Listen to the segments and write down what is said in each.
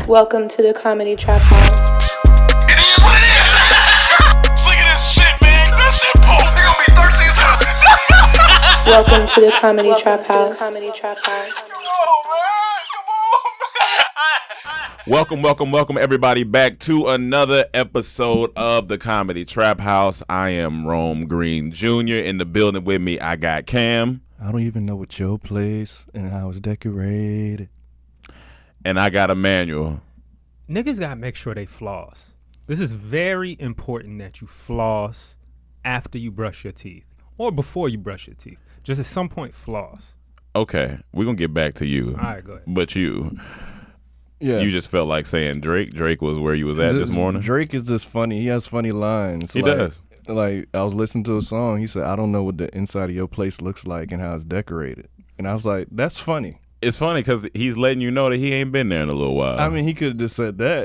Welcome to the Comedy Trap House. It is what it is. Look at this shit, man. That shit pulled. They gonna be thirsty as hell. Welcome to the Comedy Trap House. Comedy Trap House. Welcome, everybody, back to another episode of the Comedy Trap House. I am Rome Green Jr. In the building with me, I got Cam. I don't even know what your place and how it's decorated. And I got Emmanuel. Niggas gotta make sure they floss. This is very important that you floss after you brush your teeth or before you brush your teeth. Just at some point, floss. Okay, we're going to get back to you. All right, go ahead. But you just felt like saying Drake. Drake was where you was at this morning? Drake is just funny. He has funny lines. He does. Like, I was listening to a song. He said, I don't know what the inside of your place looks like and how it's decorated. And I was like, that's funny. It's funny because he's letting you know that he ain't been there in a little while. I mean, he could have just said that.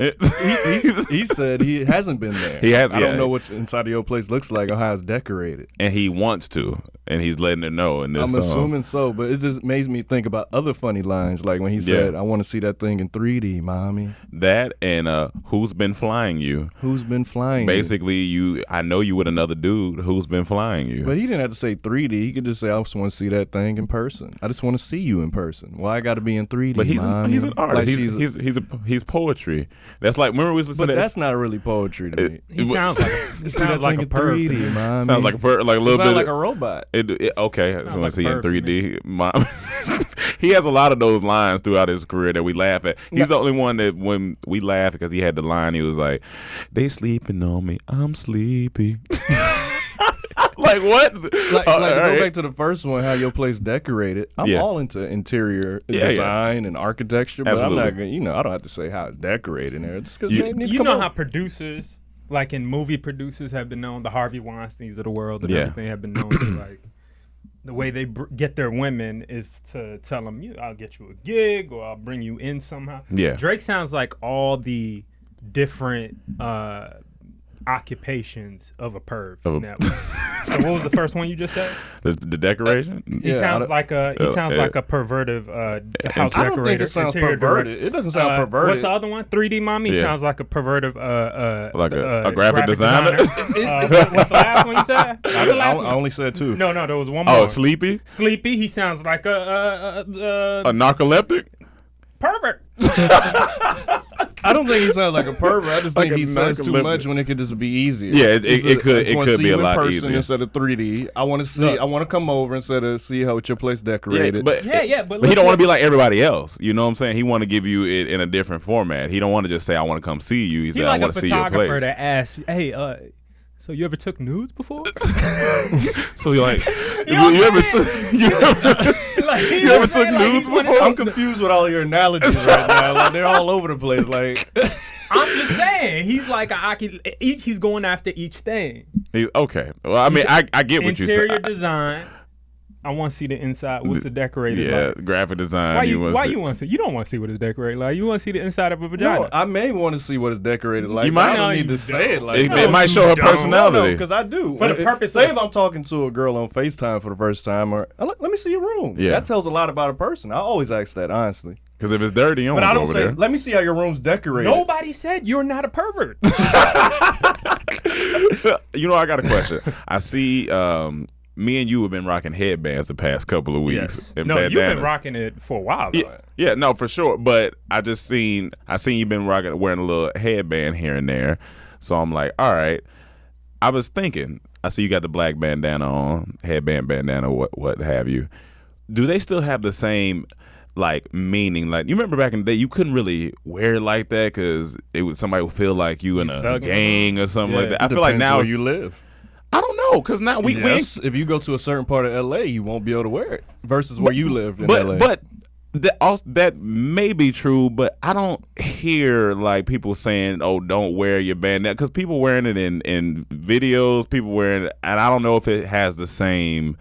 he said he hasn't been there. I don't know what the inside of your place looks like or how it's decorated. And he wants to. And he's letting her know in this I'm song. assuming so, but it just makes me think about other funny lines, like when he said, I want to see that thing in 3D, mommy. That and who's been flying you? Who's been flying Basically, I know you with another dude who's been flying you. But he didn't have to say 3D. He could just say, I just want to see that thing in person. I just want to see you in person. Why I got to be in 3D, But he's an artist. Like he's poetry. That's like, remember we was listening to that? That's not really poetry to me. He sounds like a perv. 3D, mommy. Sounds like a perv, like a little bit like a robot. Okay, I just want to see in 3D. Mom. He has a lot of those lines throughout his career that we laugh at. He's the only one that when we laugh because he had the line, he was like, "They sleeping on me, I'm sleepy." Like what? Like to go back to the first one, how your place decorated. I'm all into interior design and architecture, but Absolutely. I'm not gonna. I don't have to say how it's decorated there. Just because You know how producers, like in movie producers, have been known, the Harvey Weinsteins of the world and everything have been known to like. The way they get their women is to tell them, I'll get you a gig or I'll bring you in somehow. Yeah. Drake sounds like all the different occupations of a perv. So what was the first one you just said? The decoration? He sounds like a perverted house decorator. I don't think it sounds perverted. It doesn't sound perverted. What's the other one? 3D mommy sounds like a perverted like a graphic designer. What's the last one you said? I only said two. No, there was one more. Oh, Sleepy? Sleepy. He sounds like a narcoleptic? Pervert. I don't think he sounds like a pervert. I just think he says too much when it could just be easier. Yeah, it could be a lot easier instead of 3D. I want to see. I want to come over instead of see how your place decorated. But he don't want to be like everybody else. You know what I'm saying? He want to give you it in a different format. He don't want to just say I want to come see you. He said I want to see your place. He's like a photographer that asks, "Hey, so you ever took nudes before?" So you're like, you ever took nudes before? I'm confused with all your analogies right now. Like they're all over the place. Like I'm just saying, he's like he's going after each thing. Okay. Well, I mean, I get what you said. Interior design. I want to see the inside. What's the decorated like? Graphic design. Why you want to see? You don't want to see what it's decorated like. You want to see the inside of a vagina. No, I may want to see what it's decorated like. You might. I don't need to say it like it might show her personality. Because I do. For the purpose say if I'm talking to a girl on FaceTime for the first time, or let me see your room. Yeah. That tells a lot about a person. I always ask that, honestly. Because if it's dirty, you don't want to go over there. Let me see how your room's decorated. Nobody said you're not a pervert. You know, I got a question. I see me and you have been rocking headbands the past couple of weeks. Yes. No, you've been rocking it for a while. Yeah, no, for sure. But I seen you've been wearing a little headband here and there. So I'm like, all right. I was thinking, I see you got the black bandana on, headband, bandana, what have you. Do they still have the same like meaning? Like, you remember back in the day, you couldn't really wear it like that because somebody would feel like you in a gang or something like that. I feel like now where you live. I don't know, because now we if you go to a certain part of LA, you won't be able to wear it versus where you live in LA. But that may be true, but I don't hear like people saying, "Oh, don't wear your bandana," because people wearing it in videos, people wearing it, and I don't know if it has the same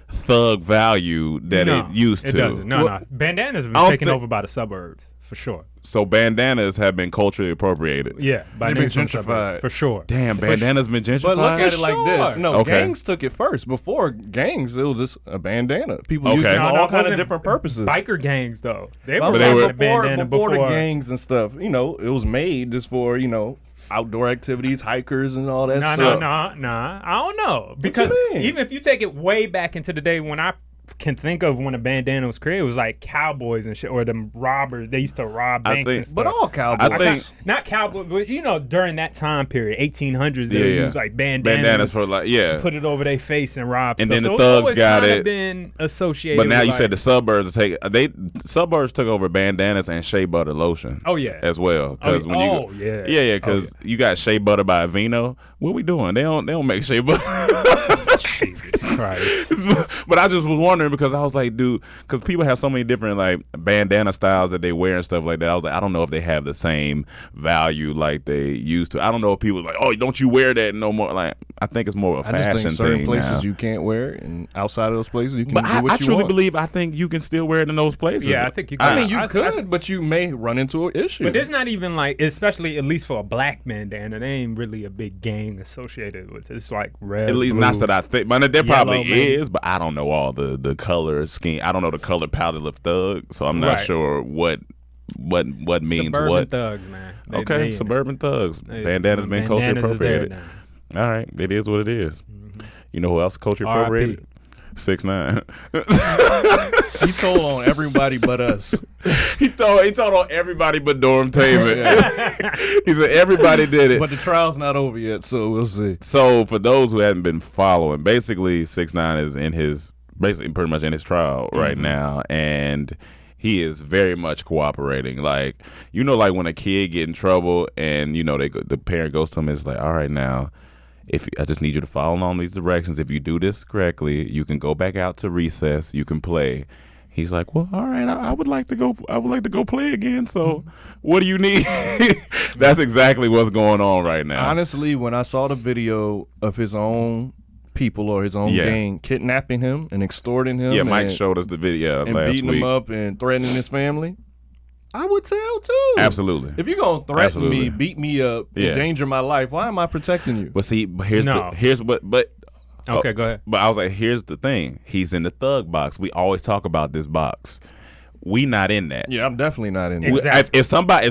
thug value that it used to. It doesn't. No. Bandanas have been taken over by the suburbs for sure. So bandanas have been culturally appropriated. Yeah, by they've been niggas from gentrified suburbs, for sure. Damn, bandanas been gentrified. But look at it like sure. this. No, Okay. gangs took it first. Before gangs, it was just a bandana. People used Okay. it for No, all kind of wasn't different purposes. Biker gangs, though. They But were they were- rocking the bandana before the gangs and stuff, you know, it was made just for, you know, outdoor activities, hikers and all that stuff. No. I don't know. Because you mean? even if you take it way back into the day when I can think of when a bandana was created, it was like cowboys and shit, or them robbers. They used to rob banks and stuff. But all cowboys. I think Not cowboys, but you know, during that time period, 1800s, they would use like bandanas for like put it over their face and rob and stuff. then the So thugs it's always got kinda it. been associated But now with you like, said the suburbs took over bandanas and shea butter lotion. Oh, yeah. as well. Because when yeah. you got shea butter by Aveeno. What we doing? They don't make shea butter. Jesus Christ. But I just was wondering because I was like, dude, because people have so many different like bandana styles that they wear and stuff like that. I was like, I don't know if they have the same value like they used to. I don't know if people like, oh, don't you wear that no more? Like, I think it's more of a I fashion just think certain thing places now. you can't wear it, and outside of those places you can But do I what you truly want. believe I think you can still wear it in those places. Yeah, I think you can. I mean, you could, but you may run into an issue. But there's not even like, especially at least for a black bandana, there ain't really a big gang associated with it. It's like red, At least blue, not that I think, but there probably yellow, maybe. is. But I don't know all the color scheme. I don't know the color palette of thug, so I'm not Right. sure what means Suburban what. thugs, man. They Okay, in it. suburban thugs. Bandanas been culture Bandanas is there appropriated. All right, it is what it is. Mm-hmm. You know who else culture R.I.P. appropriated? 6ix9ine. he told on everybody but us. he told on everybody but Dormtainment. He said everybody did it. But the trial's not over yet, so we'll see. So for those who haven't been following, basically 6ix9ine is pretty much in his trial right now, and he is very much cooperating. Like, you know, like when a kid get in trouble and, you know, the parent goes to him, it's like, all right, now, I just need you to follow along these directions. If you do this correctly, you can go back out to recess. You can play. He's like, well, all right, I would like to go play again. So what do you need? That's exactly what's going on right now. Honestly, when I saw the video of his own people or his own gang kidnapping him and extorting him, Mike showed us the video and last beating week. him up and threatening his family, I would tell too. Absolutely. If you're gonna threaten me, beat me up, endanger my life, why am I protecting you? But see, here's what. Okay, go ahead. But I was like, here's the thing. He's in the thug box. We always talk about this box. We not in that. Yeah, I'm definitely not in there. Exactly. If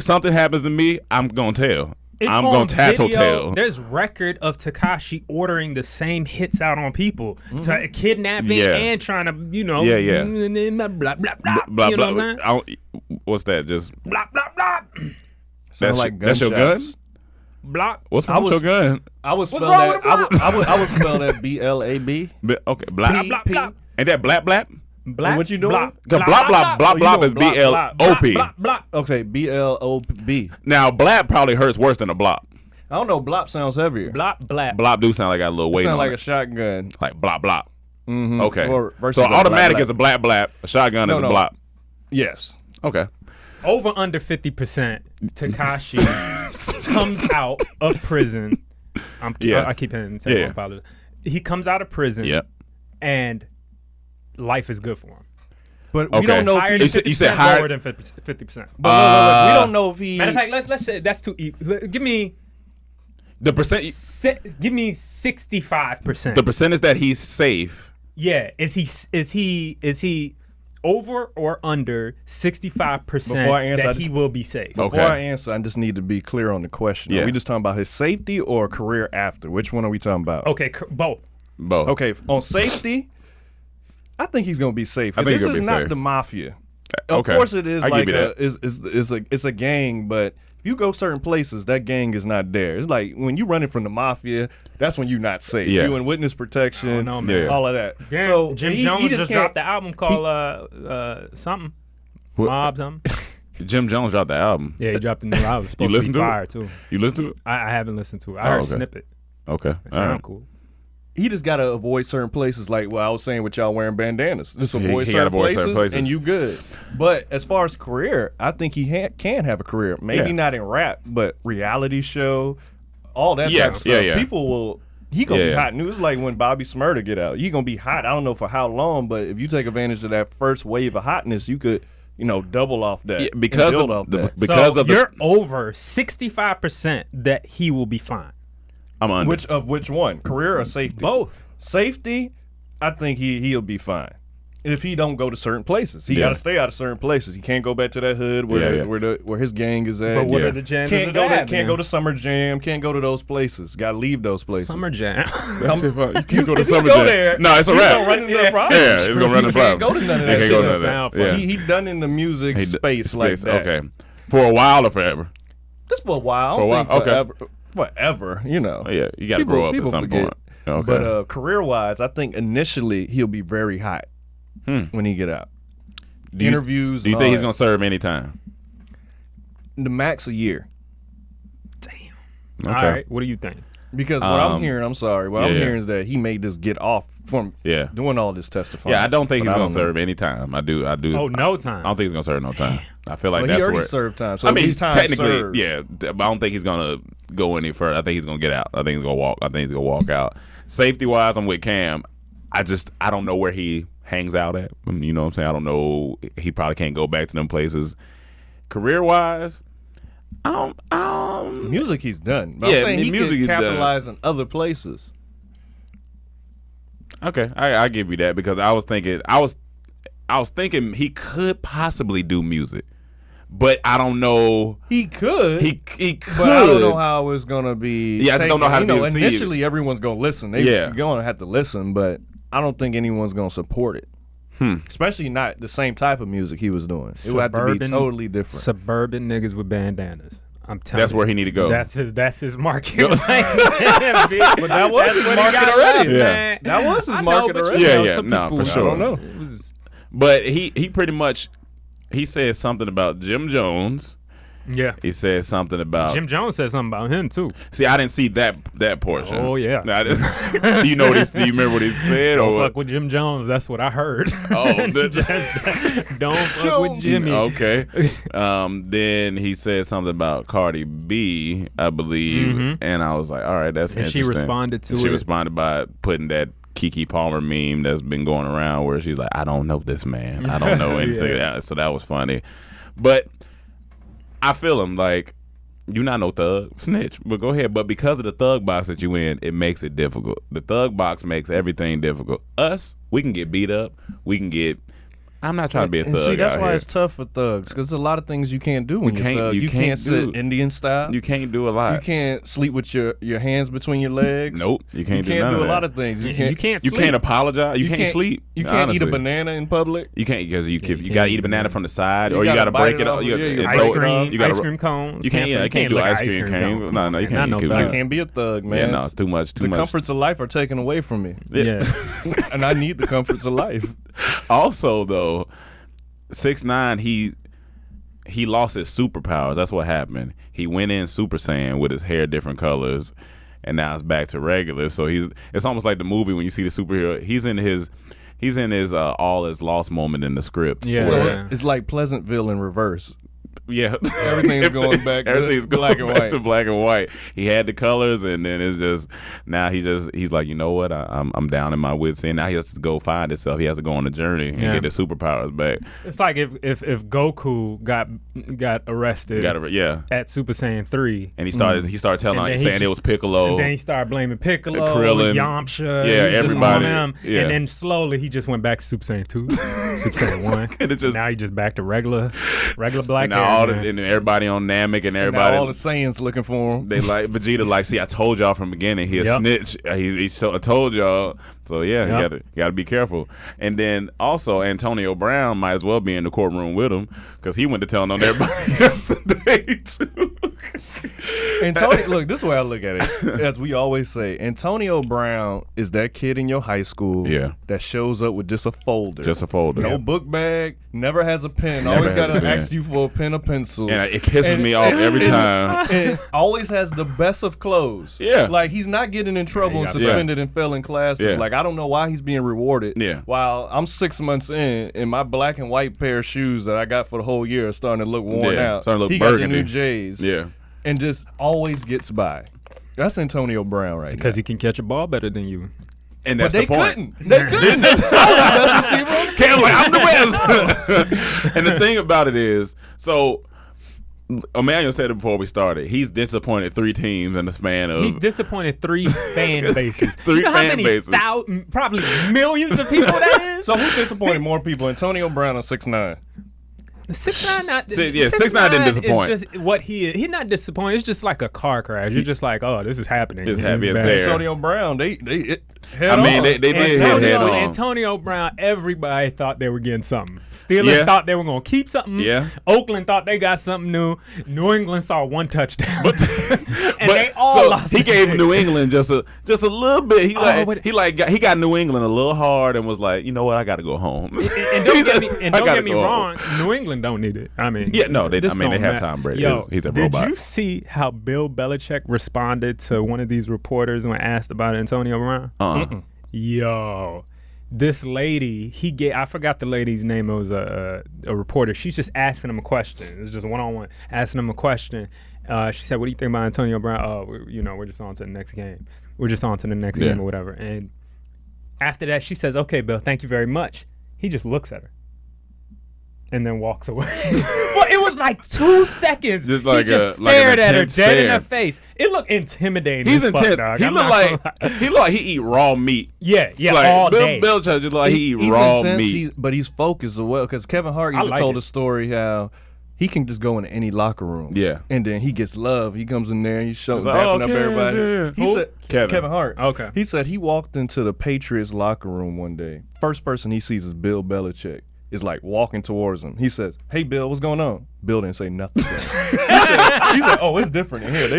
something happens to me, I'm gonna tell. It's I'm on gonna tattletale. video. There's record of Takashi ordering the same hits out on people, to kidnapping and trying to, you know, blah blah blah. Blah, You know blah. what I'm saying? What's that? Just Blah blah blah. that's your gun? Block. What's wrong with your gun? I would spell wrong that. with a I would spell that BLAB. Okay, blap. Blap, blap. Ain't that blap blap? Black. What you doing? Blop. The blop blop blop you blop doing is blop, BLOP. Blop, blop. Okay, BLOB. Now blap probably hurts worse than a blop. I don't know. Blop sounds heavier. Blop, blap. Blop do sound like got a little weight Sound on like it. a shotgun. Like blop blop. Okay. Or versus So a automatic blap, is a blap blap. A shotgun is a No. blop. Yes. Okay. Over under 50%. Tekashi comes out of prison. I keep hitting the same one. He comes out of prison. Yep. And life is good for him. But we Okay. don't know Higher if than he. 50%, you said higher- lower than 50%. But we don't know if he. Matter of fact, let's say that's too equal. Give me The percent. give me 65%. The percentage that he's safe. Yeah, is he over or under 65% Before I answer, that he will be safe? Before I answer, I just need to be clear on the question. Yeah. Are we just talking about his safety or career after? Which one are we talking about? Okay, both. Both. Okay, on safety, I think he's gonna be safe. I think This he's gonna is be not safe. the mafia. Okay. Of course, it is I like give you that. it's a gang, but if you go certain places, that gang is not there. It's like when you running from the mafia, that's when you're not safe. Yeah. You in witness protection, I don't know, man. all of that. Damn, So Jim he Jones just can't- dropped the album called something. What? Mob something. Jim Jones dropped the album. Yeah, he dropped the new album. It's supposed listen to be to it? fire too. You listen to it? I haven't listened to it. I heard a okay. snippet. Okay. It All sound right. cool. He just gotta avoid certain places, like what I was saying with y'all wearing bandanas. Just avoid he gotta certain, avoid places, certain places. and you good. But as far as career, I think he can have a career. Maybe Yeah. not in rap, but reality show, all that Yeah, type of stuff. yeah, yeah. People will he gonna be Yeah. hot. It's like when Bobby Smurda get out. He gonna be hot. I don't know for how long, but if you take advantage of that first wave of hotness, you could, double off that. Yeah, because build of off the, that. because so of the you're over 65% that he will be fine. I'm under. Which one? Career or safety? Both. Safety, I think he'll be fine. If he don't go to certain places, he Yeah. got to stay out of certain places. He can't go back to that hood where his gang is at. But what Yeah. are the chances Can't of go that? can't go to Summer Jam. Can't go to those places. Got to leave those places. Summer Jam. you can't go to If he Summer go Jam. there, No, it's a he's wrap. gonna run into the problem. Yeah, it's gonna run the He can't problem. go to none of He that can't shit. go to none of Sound that. Yeah. He done in the music space like Space, that. Okay, for a while or forever. Just for a while. I For a don't while? think Okay. Forever, Yeah, you got to grow up at some point. Okay. But career-wise, I think initially he'll be very hot when he get out. Do you- Interviews. Do you and think all he's that. gonna serve any time? The max a year? All right. What do you think? Because what I'm hearing, I'm hearing is that he made this get off from Yeah. doing all this testifying. Yeah, I don't think But he's I gonna don't know. serve any time. I do. Oh, no time. I don't think he's gonna serve no time. I feel like Well, that's he already where. served time. So I mean, at he's least time technically, served. yeah, but I don't think he's gonna go any further. I think he's gonna get out. I think he's gonna walk. I think he's gonna walk out. Safety wise, I'm with Cam. I don't know where he hangs out at. You know what I'm saying? I don't know. He probably can't go back to them places. Career wise, Music he's done. But Yeah, I'm saying he music can he's done. capitalize in other places. okay, I give you that because I was thinking he could possibly do music, but I don't know. He could. He could. But I don't know how it's gonna be. Yeah, I just don't know how to be received. Initially, everyone's gonna listen. You're gonna have to listen, but I don't think anyone's gonna support it. Especially not the same type of music he was doing. It would have to be totally different. Suburban niggas with bandanas. I'm telling you. That's where he need to go. That's his market. But that was his market already. Yeah. That was his market already. Yeah, some no, people, for sure. I don't know. It was, But he pretty much he said something about Jim Jones. yeah. He said something about Jim Jones said something about him too. See, I didn't see that portion. Oh, yeah. Do you know what do you remember what he said? Don't or fuck with Jim Jones. That's what I heard. Oh, Don't fuck with Jimmy. Okay. Then he said something about Cardi B, I believe, and I was like, all right, that's And she interesting. responded to She it. responded by putting that Keke Palmer meme that's been going around where she's like, I don't know this man. I don't know anything. So that was funny. But I feel him like you're not no thug snitch, but go ahead. But because of the thug box that you in, it makes it difficult. The thug box makes everything difficult. Us, we can get beat up. We can get. I'm not trying to be a thug. And see, that's out why here. it's tough for thugs because there's a lot of things you can't do when you're can't- thug. you You can't can't sit do- Indian style. You can't do a lot. You can't sleep with your hands between your legs. Nope, you can't do You none can't of do a that. lot of things. You can't. can't You sleep. can't apologize. You can't sleep. You can't eat a honestly. banana in public. You can't because you got to eat a banana from the side, You or you gotta got to bite break it it off. up. You Yeah, you gotta gotta throw Ice it cream, You gotta ice cream cones. You can't. Yeah, I can't do lick ice cream cone. No, you can't. Not eat no I thug. can't be a thug, man. Yeah, no, too much. The comforts of life are taken away from me, Yeah. and I need the comforts of life. Also, though, 6ix9ine, he lost his superpowers. That's what happened. He went in Super Saiyan with his hair different colors, and now it's back to regular. So it's almost like the movie when you see the superhero. He's in his all is lost moment in the script. Yeah. So Yeah. it's like Pleasantville in reverse. Yeah, Everything's going back to Everything's going black and back white. to black and white. He had the colors, and then it's just now he's like, you know what? I'm down in my wits end. Now he has to go find himself. He has to go on a journey and get his superpowers back. It's like if Goku got arrested at Super Saiyan 3. And he started telling And then saying he- it was Piccolo. And then he started blaming Piccolo, Krillin. Yamcha, Yeah, he was just everybody. on them. Yeah. And then slowly he just went back to Super Saiyan 2, Super Saiyan 1. And it just- now he just back to regular black and now hair, all man. and everybody on Namek and Now everybody. all the Saiyans looking for him. They like Vegeta. Like, see, I told y'all from the beginning. He a Yep. snitch. I told y'all. So yeah, Yep. you got to be careful. And then also Antonio Brown might as well be in the courtroom with him because he went to telling on everybody yesterday too. Antonio, look, this is the way I look at it. As we always say, Antonio Brown is that kid in your high school that shows up with just a folder. Just a folder. No book bag, never has a pen. Never Always has got a to pen. ask you for a pen or pencil. And it pisses me off every time. And always has the best of clothes. Yeah. Like he's not getting in trouble and got- suspended and failing classes. Yeah. Like I don't know why he's being rewarded. Yeah. While I'm 6 months in and my black and white pair of shoes that I got for the whole year are starting to look worn Yeah, out. starting to look he burgundy. got the new J's. Yeah. And just always gets by. That's Antonio Brown right because now. he can catch a ball better than you. And that's But the point. They couldn't. Cam like, I'm the best. And the thing about it is, so Emmanuel said it before we started. He's disappointed 3 teams in the span of. He's disappointed 3 fan bases. Three you know how fan many bases. probably millions of people that is? So who disappointed more people, Antonio Brown or 6ix9ine? 6ix9ine not. 6ix9ine didn't disappoint. Is just what he is. He's not disappointed. It's just like a car crash. You're just like, oh, this is happening. It's It's happy as bad. there. Antonio Brown, they they did hit head on. Antonio Brown, everybody thought they were getting something. Steelers Yeah. thought they were going to keep something. Yeah. Oakland thought they got something new. New England saw 1 touchdown. and But they all so lost. he the gave shit. New England just a little bit. but- He got New England a little hard and was like, you know what, I got to go home. And don't get me, I gotta get me go wrong. New England don't need it. I mean, Yeah, no, they this have don't matter. Tom Brady. Yo, He's a did robot. you see how Bill Belichick responded to one of these reporters when asked about Antonio Brown? Yo, this lady, I forgot the lady's name. It was a reporter. She's just asking him a question. It's just one-on-one asking him a question. She said, "What do you think about Antonio Brown?" Oh, we're just on to the next game. We're just on to the next game or whatever. And after that, she says, "Okay, Bill, thank you very much." He just looks at her and then walks away. Well, it was like 2 seconds. Just like he just like an stared at her intense dead in stare. her face. It looked intimidating. He's as fuck, intense. dog. He I'm look not like gonna lie. he look like he eat raw meat. Yeah, Like all Bill day. Belichick just like he eat He's raw intense, meat. but he's focused as well. Because Kevin Hart I even like told it. a story how he can just go into any locker room. Yeah. And then he gets love. He comes in there and he's showing like, dapping up Kevin, everybody. yeah. He Who? said Kevin. Hart. Okay. He said he walked into the Patriots locker room one day. First person he sees is Bill Belichick. Is like walking towards him. He says, "Hey, Bill, what's going on?" Bill didn't say nothing. He said, "Oh, it's different in here." They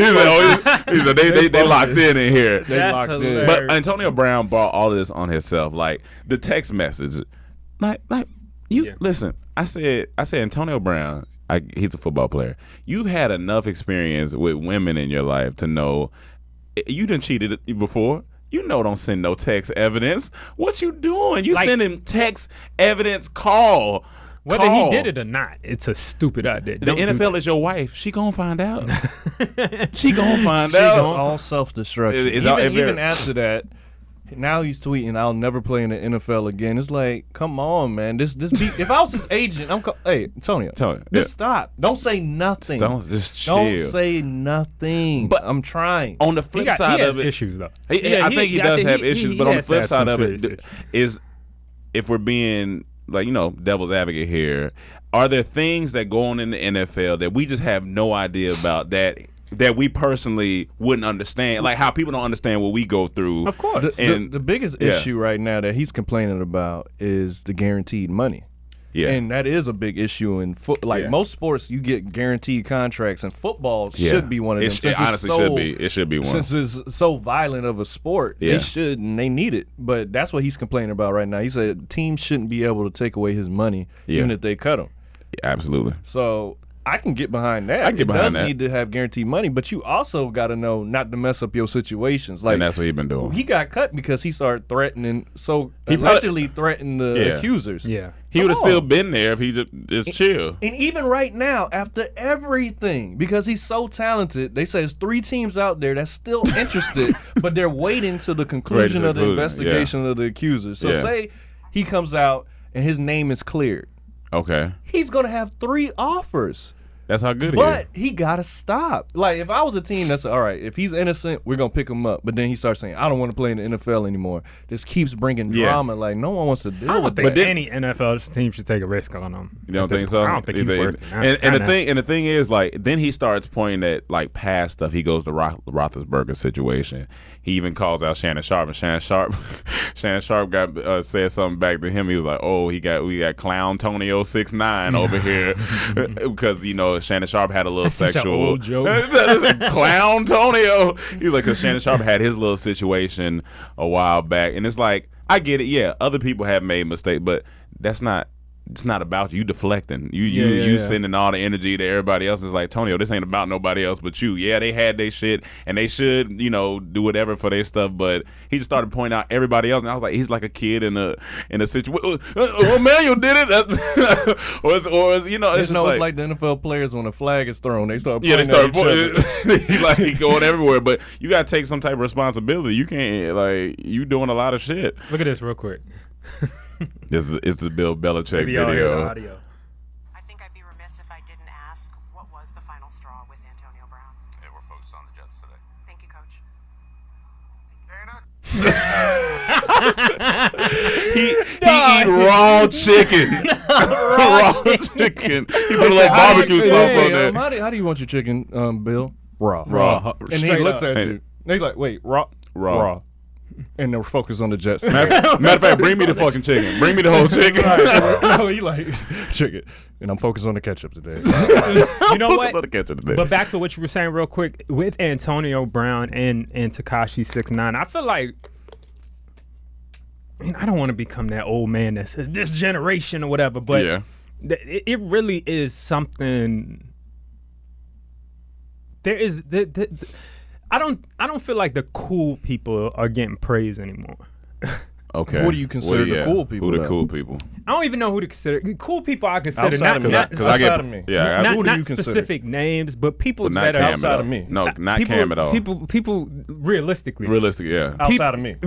They locked in here. They That's locked in. hilarious. But Antonio Brown brought all of this on himself. Like the text message, like you listen. I said Antonio Brown. He's a football player. You've had enough experience with women in your life to know you done cheated before. You know, don't send no text evidence. What you doing? You sending text evidence? Call. Whether he did it or not, it's a stupid idea. The Don't do NFL that. is your wife. She gonna find out. She gonna find It's out. all self-destruction. It's all- Even after that, now he's tweeting, "I'll never play in the NFL again." It's like, come on, man. This be, if I was his agent, hey, Antonio, just stop. Don't say nothing. Just chill. Don't say nothing. But I'm trying. On the flip side he has of it, issues though. I think he does have issues. But on the has to flip have some side of serious it, is if we're being like devil's advocate here, are there things that go on in the NFL that we just have no idea about that we personally wouldn't understand, like how people don't understand what we go through? Of course. The biggest issue right now that he's complaining about is the guaranteed money. Yeah. And that is a big issue in most sports. You get guaranteed contracts, and football should be one of them. It honestly should be. It should be one. Since it's so violent of a sport, they should and they need it. But that's what he's complaining about right now. He said teams shouldn't be able to take away his money even if they cut him. Absolutely. So I can get behind that. I can get behind that. It does need to have guaranteed money, but you also got to know not to mess up your situations. And that's what he's been doing. He got cut because he started threatening. So he allegedly threatened the accusers. Yeah. He would have still been there if he just chill. And even right now, after everything, because he's so talented, they say there's 3 teams out there that's still interested, but they're waiting to the conclusion of the investigation of the accusers. So say he comes out and his name is cleared. Okay. He's going to have 3 offers. That's how good he is. But he got to stop. Like, if I was a team that's, all right, if he's innocent, we're going to pick him up. But then he starts saying, I don't want to play in the NFL anymore. This keeps bringing drama. Like, no one wants to deal I don't with think that. any NFL team should take a risk on him. You don't think so? I don't think he's worth it. And the thing is, like, then he starts pointing at like past stuff. He goes to Roethlisberger's situation. He even calls out Shannon Sharp, and Shannon Sharp got said something back to him. He was like, "Oh, we got Clown Tonio 6ix9ine over here," because Shannon Sharp had a little sexual old joke. Clown Tonio. He's like, because Shannon Sharp had his little situation a while back, and it's like, I get it. Yeah, other people have made mistakes, but that's not it's not about you deflecting. You sending all the energy to everybody else. It's like, Tonio, this ain't about nobody else but you. Yeah, they had their shit and they should, do whatever for their stuff, but he just started pointing out everybody else, and I was like, he's like a kid in a situation. Manuel did it. It's like the NFL players when a flag is thrown, they start pointing at each other. He going everywhere, but you gotta take some type of responsibility. You can't, you doing a lot of shit. Look at this real quick. It's the Bill Belichick video. Audio. I think I'd be remiss if I didn't ask, what was the final straw with Antonio Brown? Yeah, we're focused on the Jets today. Thank you, Coach. He eat raw chicken. raw chicken. He put a little barbecue sauce on there. How do you want your chicken, Bill? Raw. And he looks at you. And he's like, wait, raw. And they're focused on the Jets. Matter of fact, bring me the fucking chicken. Bring me the whole chicken. No, he like chicken. And I'm focused on the ketchup today. You know what? But back to what you were saying real quick with Antonio Brown and Tekashi 6ix9ine. I feel like, I don't want to become that old man that says this generation or whatever, but it really is something. There is I don't feel like the cool people are getting praised anymore. Okay. Who do you consider the cool people? Who the cool people? I don't even know who to consider. Cool people I consider outside of me. Yeah, not specific names, but people that are outside of me. No, not people, Cam at all. People realistically. Yeah. Outside of me.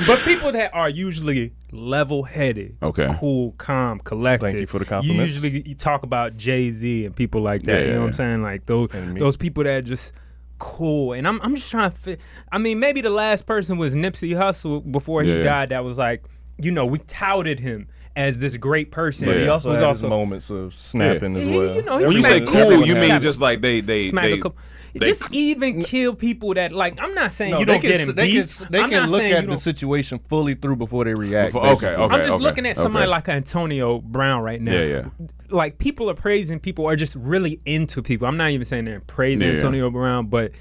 But people that are usually level-headed, cool, calm, collected. Thank you for the compliments. You talk about Jay-Z and people like that. You know what I'm saying? Like those people that are just cool. And I'm just trying to fit. I mean, maybe the last person was Nipsey Hussle before he died. That was like, we touted him as this great person. But he also had his moments of snapping as well. When you say cool, you mean just like they just even kill people that, like, I'm not saying you don't get in beats. They can look at the situation fully through before they react. Okay. I'm just looking at somebody like Antonio Brown right now. Yeah. Like, people are praising people, are just really into people. I'm not even saying they're praising Antonio Brown, but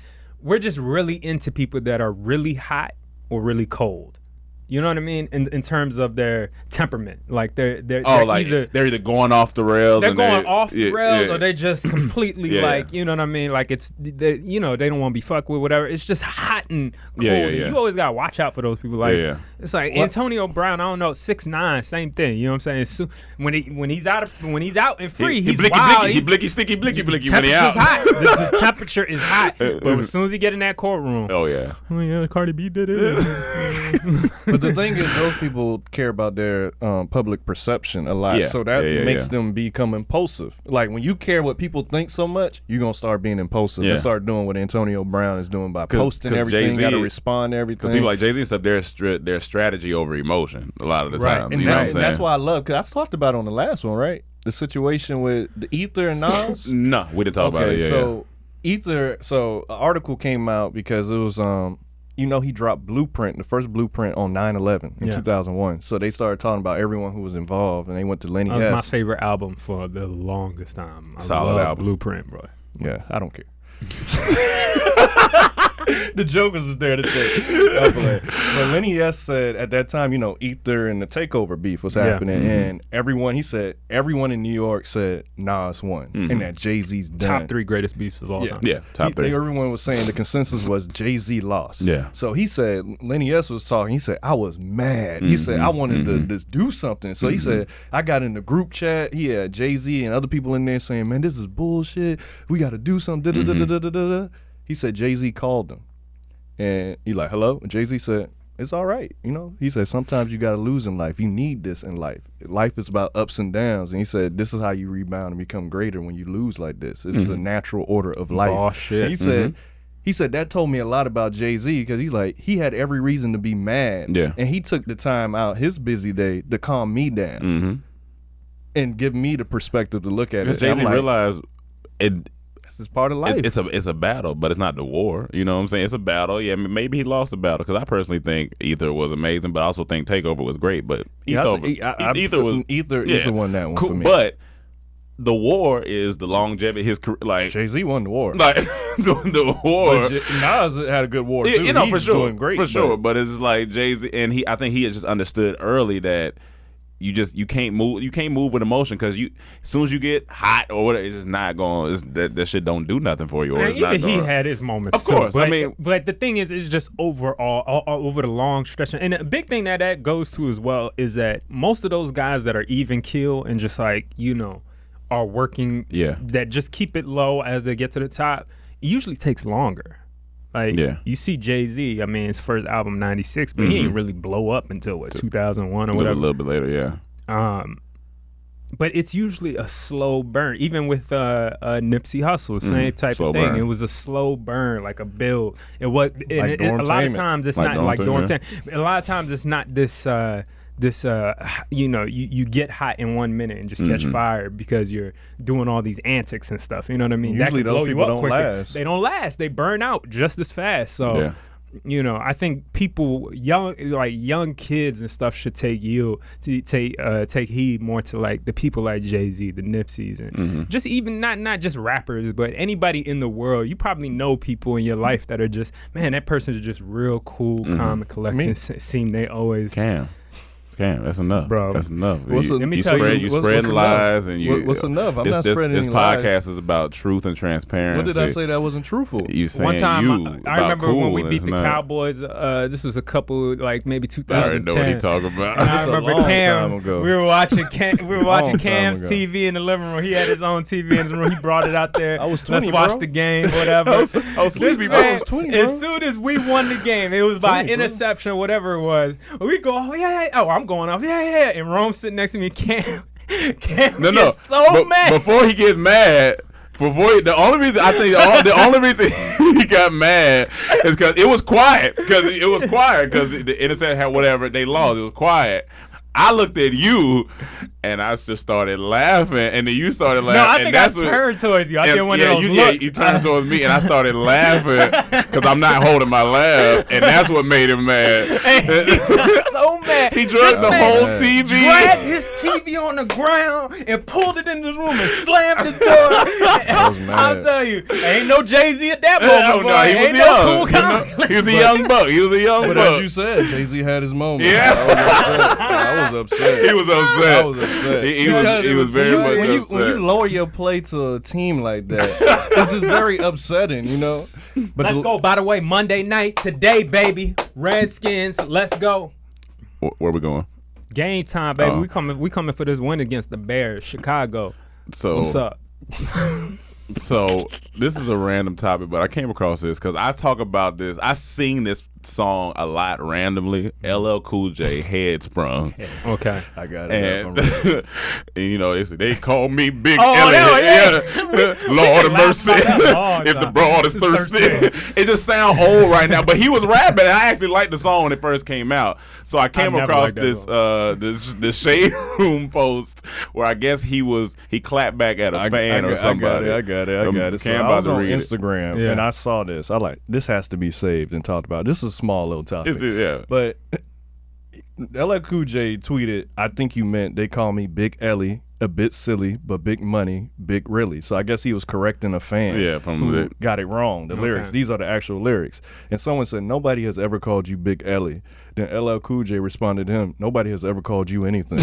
we're just really into people that are really hot or really cold. You know what I mean? In terms of their temperament, like they're either going off the rails. They're going off the rails, or they're just completely like, you know what I mean? Like they don't want to be fucked with, whatever. It's just hot and cold. You always gotta watch out for those people. Like it's like Antonio Brown. I don't know, 6ix9ine, same thing. You know what I'm saying? So when he's out and free, he's wild. He blicky sticky blicky blicky when he out. Hot. The temperature is hot, but as soon as he get in that courtroom, Cardi B did it. But the thing is, those people care about their public perception a lot, so that makes them become impulsive. Like, when you care what people think so much, you're gonna start being impulsive and start doing what Antonio Brown is doing by posting everything. Got to respond to everything. People like Jay-Z and stuff, their strategy over emotion a lot of the time. And that's why I love, because I talked about it on the last one, right? The situation with the Ether and Nas. No, we didn't talk about it. So Ether. So an article came out because it was he dropped Blueprint, the first Blueprint, on 9/11 in 2001. So they started talking about everyone who was involved, and they went to Lenny Hess. That was my favorite album for the longest time. Solid album. Blueprint, bro. Yeah, I don't care. The jokers is there to take. But Lenny Hess said at that time, Ether and the Takeover beef was happening, and everyone in New York said Nas won, and that Jay-Z's done. Top 3 greatest beefs of all time. Yeah, top 3. Everyone was saying the consensus was Jay-Z lost. Yeah. So he said, Lenny Hess was talking, he said, I was mad. He said, I wanted to just do something. So he said, I got in the group chat, he had Jay-Z and other people in there saying, man, this is bullshit. We got to do something. He said Jay-Z called him. And he like, hello? And Jay-Z said, it's all right. He said, sometimes you got to lose in life. You need this in life. Life is about ups and downs. And he said, this is how you rebound and become greater when you lose like this. It's the natural order of life. Oh, shit. And he said that told me a lot about Jay-Z, because he's like, he had every reason to be mad. Yeah. And he took the time out his busy day to calm me down and give me the perspective to look at it. Jay-Z realized this is part of life. It's a battle, but it's not the war. You know what I'm saying? It's a battle. Yeah, maybe he lost the battle, because I personally think Ether was amazing, but I also think Takeover was great. But Ether won that one for me. But the war is the longevity. His career, like Jay-Z won the war. like the war. Nas had a good war too. You know, He's for sure, doing great, for sure. But it's like Jay-Z, and I think he had just understood early that you can't move with emotion, because as soon as you get hot or whatever, it's just not going. That shit don't do nothing for you. Or it's not he had his moments, of course. But, but the thing is, it's just overall, all over the long stretch. And a big thing that goes to as well is that most of those guys that are even keel and just like, are working, that just keep it low as they get to the top, it usually takes longer. Like, you see Jay-Z, I mean, his first album, 96, but he didn't really blow up until, 2001 or whatever. A little bit later, But it's usually a slow burn. Even with Nipsey Hussle, same type of thing. Burn. It was a slow burn, like a build. It was a lot of times it's not like Dormtainment. A lot of times it's not this you get hot in 1 minute and just catch fire because you're doing all these antics and stuff. You know what I mean? Usually that can blow those you people up don't quicker. last. They don't last. They burn out just as fast. So I think people, young kids and stuff, should take heed more to like the people like Jay-Z, the Nipseys, and just even not just rappers, but anybody in the world. You probably know people in your life that are just, man, that person is just real cool, calm, and collected. Seem they always that's enough, bro. That's enough. Let me tell you, you spread lies, and what's enough? I'm not spreading this any podcast lies. is about truth and transparency. What did I say that wasn't truthful? You saying one time I remember cool, when we beat the Cowboys. This was a couple, like maybe 2010. I already know what he talking about. And I remember Cam. We were watching Cam's ago. TV in the living room. He had his own TV in the room. He brought it out there. I was 20, Let's watch bro. the game, whatever. I was sleepy, bro. I was 20, bro. As soon as we won the game, it was by 20, interception, whatever it was. We go, I'm going off, and Rome sitting next to me. Cam gets so mad. Before he gets mad, the only reason he got mad is because it was quiet. Because the internet had whatever they lost. It was quiet. I looked at you and I just started laughing, and then you started laughing. No, I think I turned towards you. I did one of those looks. You turned towards me, and I started laughing because I'm not holding my laugh, and that's what made him mad. He got so mad. He dragged the whole TV. Dragged his TV on the ground and pulled it in the room and slammed his door. I'll tell you, ain't no Jay-Z at that moment. No, he was young. He was a young buck. But as you said, Jay-Z had his moment. Yeah. I was upset. He was upset. I was upset. He was very much upset. When you lower your play to a team like that, it's just very upsetting, But let's go. By the way, Monday night today, baby. Redskins, let's go. Where we going? Game time, baby. We coming for this win against the Bears, Chicago. So what's up? So this is a random topic, but I came across this because I talk about this. I sing this song a lot randomly. LL Cool J, Head Sprung. Okay, I got it. And they call me Big Elliot. Lord of mercy, if the broad is thirsty. It just sounds old right now, but he was rapping, and I actually liked the song when it first came out. So I came across this Shade Room post where I guess he clapped back at a fan or somebody. I got it. So I was on Instagram and I saw this. This has to be saved and talked about. This is a small little topic. But LL Cool J tweeted, "I think you meant they call me Big Ellie, a bit silly, but big money, big really." So I guess he was correcting a fan who got it wrong. The lyrics. These are the actual lyrics. And someone said, "Nobody has ever called you Big Ellie." Then LL Cool J responded to him, "Nobody has ever called you anything." I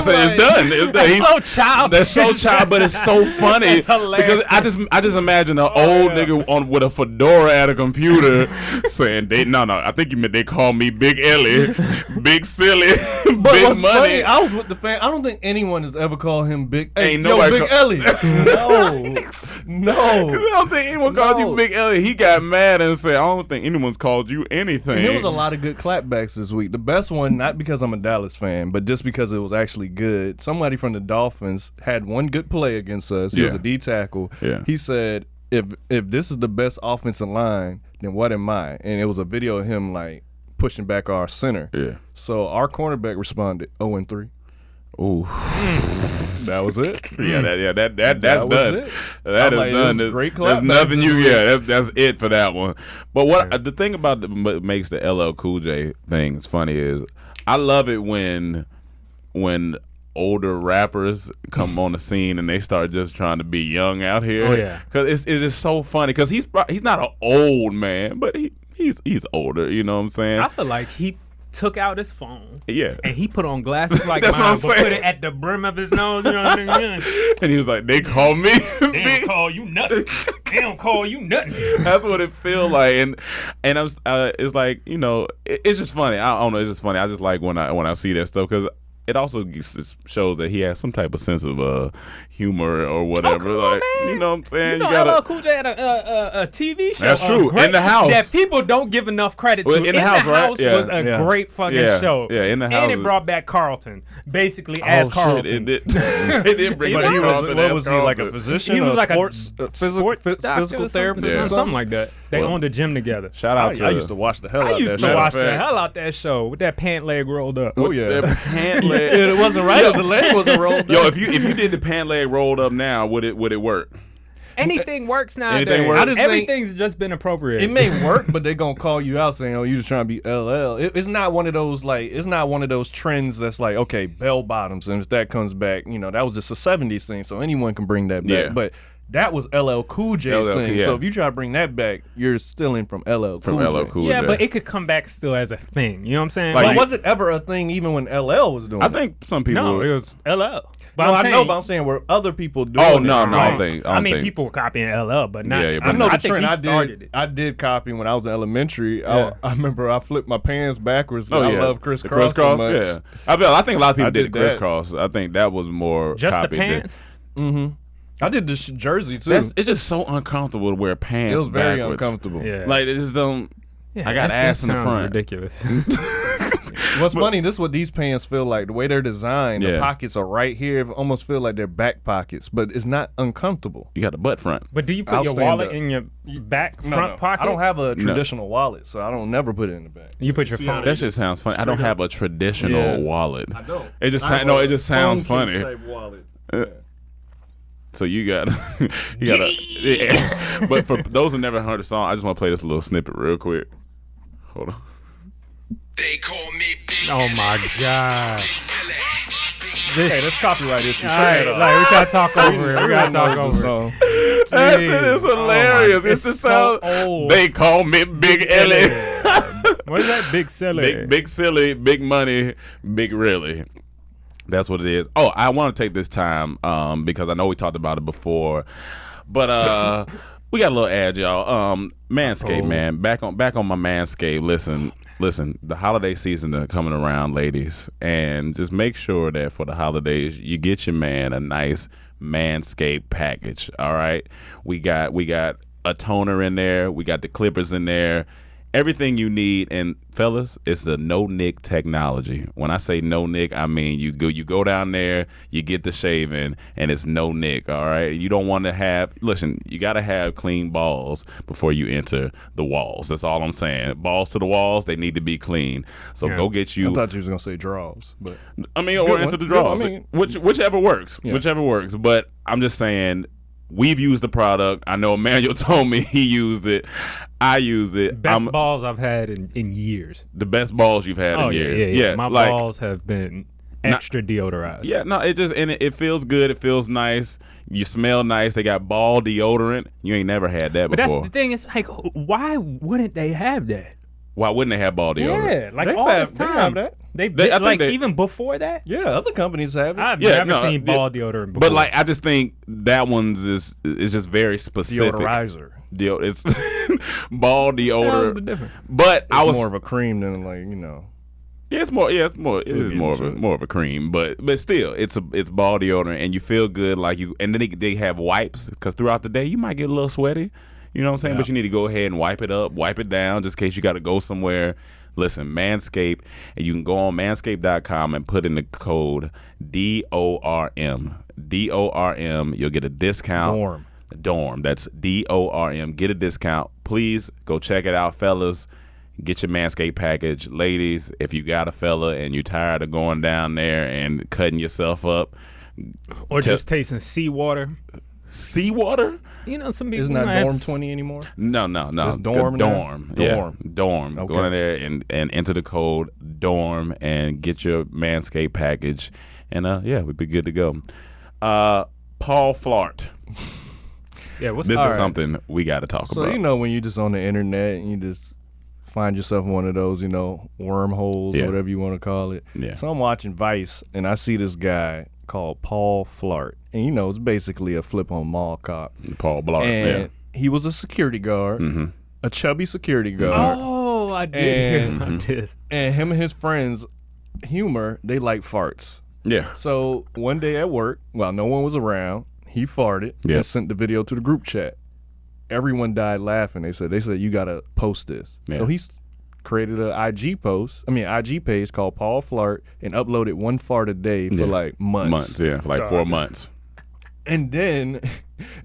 said, "It's done. It's done." That's so childish. That's so childish, but it's so funny. That's hilarious. Because I just imagine an old nigga with a fedora at a computer saying, I think you meant they call me Big Ellie, Big Silly, Big Money. Funny, I was with the fan. I don't think anyone has ever called him Big. Ain't nobody Big Ellie. No. I don't think anyone called you Big Ellie. He got mad and said, "I don't think anyone's called you anything." And there was a lot of good clapbacks this week. The best one, not because I'm a Dallas fan, but just because it was actually good. Somebody from the Dolphins had one good play against us. He was a D tackle. Yeah. He said, if this is the best offensive line, then what am I? And it was a video of him like pushing back our center. Yeah. So our cornerback responded 0-3. Ooh. That was it. That's done. It. That is done. There's nothing that's it for that one. But the thing about what makes the LL Cool J things funny is I love it when older rappers come on the scene and they start just trying to be young out here. Oh, yeah. Because it's just so funny because he's not an old man, but he's older. You know what I'm saying? I feel like he took out his phone. Yeah. And he put on glasses like That's mine, what I'm but saying. put it at the brim of his nose. You know what I mean? And he was like, they call me. They don't call you nothing. They don't call you nothing. That's what it feel like, and I'm. It's like, you know, it's just funny. I don't know. It's just funny. I just like when I see that stuff because it also shows that he has some type of sense of humor or whatever. Oh, come on, like, man. you know what I'm saying? You know, gotta. LL Cool J had a TV show. That's true. In the House. That people don't give enough credit to. Well, In the House, right? Yeah. Was a great fucking show. Yeah, In the House. And it brought back Carlton, basically as Carlton. Shit, it did. It did bring back Carlton. What was he, like a physician? He was like sports, a sports physical therapist, Yeah. or something like that. They owned a gym together. Shout out to. I used to watch the hell out I of that used show. to watch the Fact. hell out that show with that pant leg rolled up. Oh yeah, Their pant leg. it wasn't right. The leg wasn't rolled. Yo, if you did the pant leg rolled up now, would it work? Anything works nowadays. Anything works? I just Everything's just been appropriate. It may work, but they're gonna call you out saying, "Oh, you just trying to be LL." It's not one of those trends that's like, okay, bell bottoms, and if that comes back, you know, that was just a '70s thing, so anyone can bring that back. Yeah. But that was LL Cool J's LL, thing. yeah. So if you try to bring that back, you're stealing from LL Cool From J. LL Cool yeah, J. but it could come back still as a thing. You know what I'm saying? Like, But was it ever a thing even when LL was doing I it? think some people. no, it was LL. But No, I'm I saying, know, but I'm saying were other people doing Oh it? no, no, I Right. don't think. I mean, think. people were copying LL, but not. Yeah, I but know I the think trend. he I started did. it. I did copy when I was in elementary. Yeah. I remember I flipped my pants backwards. Oh, I yeah. love The crisscross so much. Yeah, I think a lot of people I did the did that. crisscross. I think that was more Just the copied than- pants. I did the jersey too. It's just so uncomfortable to wear pants. It was very backwards. uncomfortable. Yeah. Like it just don't. Yeah, I got that ass in the sounds front. Ridiculous. What's funny, this is what these pants feel like. The way they're designed, Yeah. the pockets are right here. It almost feel like they're back pockets, but it's not uncomfortable. You got the butt front. But do you put I'll your stand wallet up. in your back front pocket? I don't have a traditional wallet, so I don't never put it in the back. You put your See how phone. That shit sounds funny. I don't have a traditional Yeah. wallet. I don't. It just I have no. a It just sounds phone funny. case type wallet. So you got yeah. But for those who never heard the song, I just want to play this little snippet real quick. Hold on. They call me Big Oh my god. Hey, that's copyright issue. All right, like we gotta talk over it. We gotta talk over it. That shit is hilarious. Oh my- It's it's the sound. so old. They call me Big Ellie. What is that? Big silly. Big silly, big money, big really. That's what it is. Oh, I want to take this time because I know we talked about it before, but we got a little ad, y'all. Manscaped, man, back on my Manscaped. Listen. The holiday season is coming around, ladies, and just make sure that for the holidays you get your man a nice Manscaped package. All right, we got a toner in there. We got the clippers in there. Everything you need, and fellas, it's the no nick technology. When I say no nick, I mean you go down there, you get the shaving, and it's no nick. All right, you don't want to have. Listen, you got to have clean balls before you enter the walls. That's all I'm saying. Balls to the walls, they need to be clean. So go get you. I thought you was gonna say draws, but I mean, or into the draws, whichever works. Yeah. Whichever works. But I'm just saying. We've used the product. I know Emmanuel told me he used it. I use it. Best balls I've had in years. The best balls you've had in years. Yeah. My balls have been extra deodorized. Yeah, no, it feels good. It feels nice. You smell nice. They got ball deodorant. You ain't never had that But before. that's the thing. It's like, why wouldn't they have that? Why wouldn't they have ball deodorant? Yeah, like They all have- this they time. have that. I think Even before that, yeah, other companies have it. I've Yeah, never no, seen ball deodorant before. But like, I just think that one's is just very specific. Deodorizer. It's ball How's the deodorant. difference? But I was more of a cream than like, you know. Yeah, it's more. Yeah, it is more of a cream, but still, it's ball deodorant, and you feel good like you. And then they have wipes because throughout the day you might get a little sweaty. You know what I'm saying? Yeah. But you need to go ahead and wipe it up, wipe it down, just in case you got to go somewhere. Listen, Manscaped, and you can go on manscaped.com and put in the code DORM. DORM. You'll get a discount. Dorm. That's DORM. Get a discount. Please go check it out, fellas. Get your Manscaped package. Ladies, if you got a fella and you're tired of going down there and cutting yourself up. Or just tasting seawater. Seawater? You know, some people Isn't that might Dorm have 20 anymore? No. Just Dorm now? Dorm. Yeah. Dorm. Dorm. Okay. Go in there and enter the code DORM and get your Manscaped package and we'd be good to go. Paul Flart. Yeah, This is something we got to talk about. So you know when you just on the internet and you just find yourself in one of those, wormholes or whatever you want to call it. Yeah. So I'm watching Vice and I see this guy called Paul Flart, and it's basically a flip on mall cop. Paul Blart. And he was a security guard, a chubby security guard. Oh, I did hear about this. And him and his friends, humor, they like farts. Yeah. So one day at work, while no one was around, he farted and sent the video to the group chat. Everyone died laughing. They said you gotta post this. Yeah. So he created an IG page called Paul Flart and uploaded one fart a day for like months. For like 4 months. And then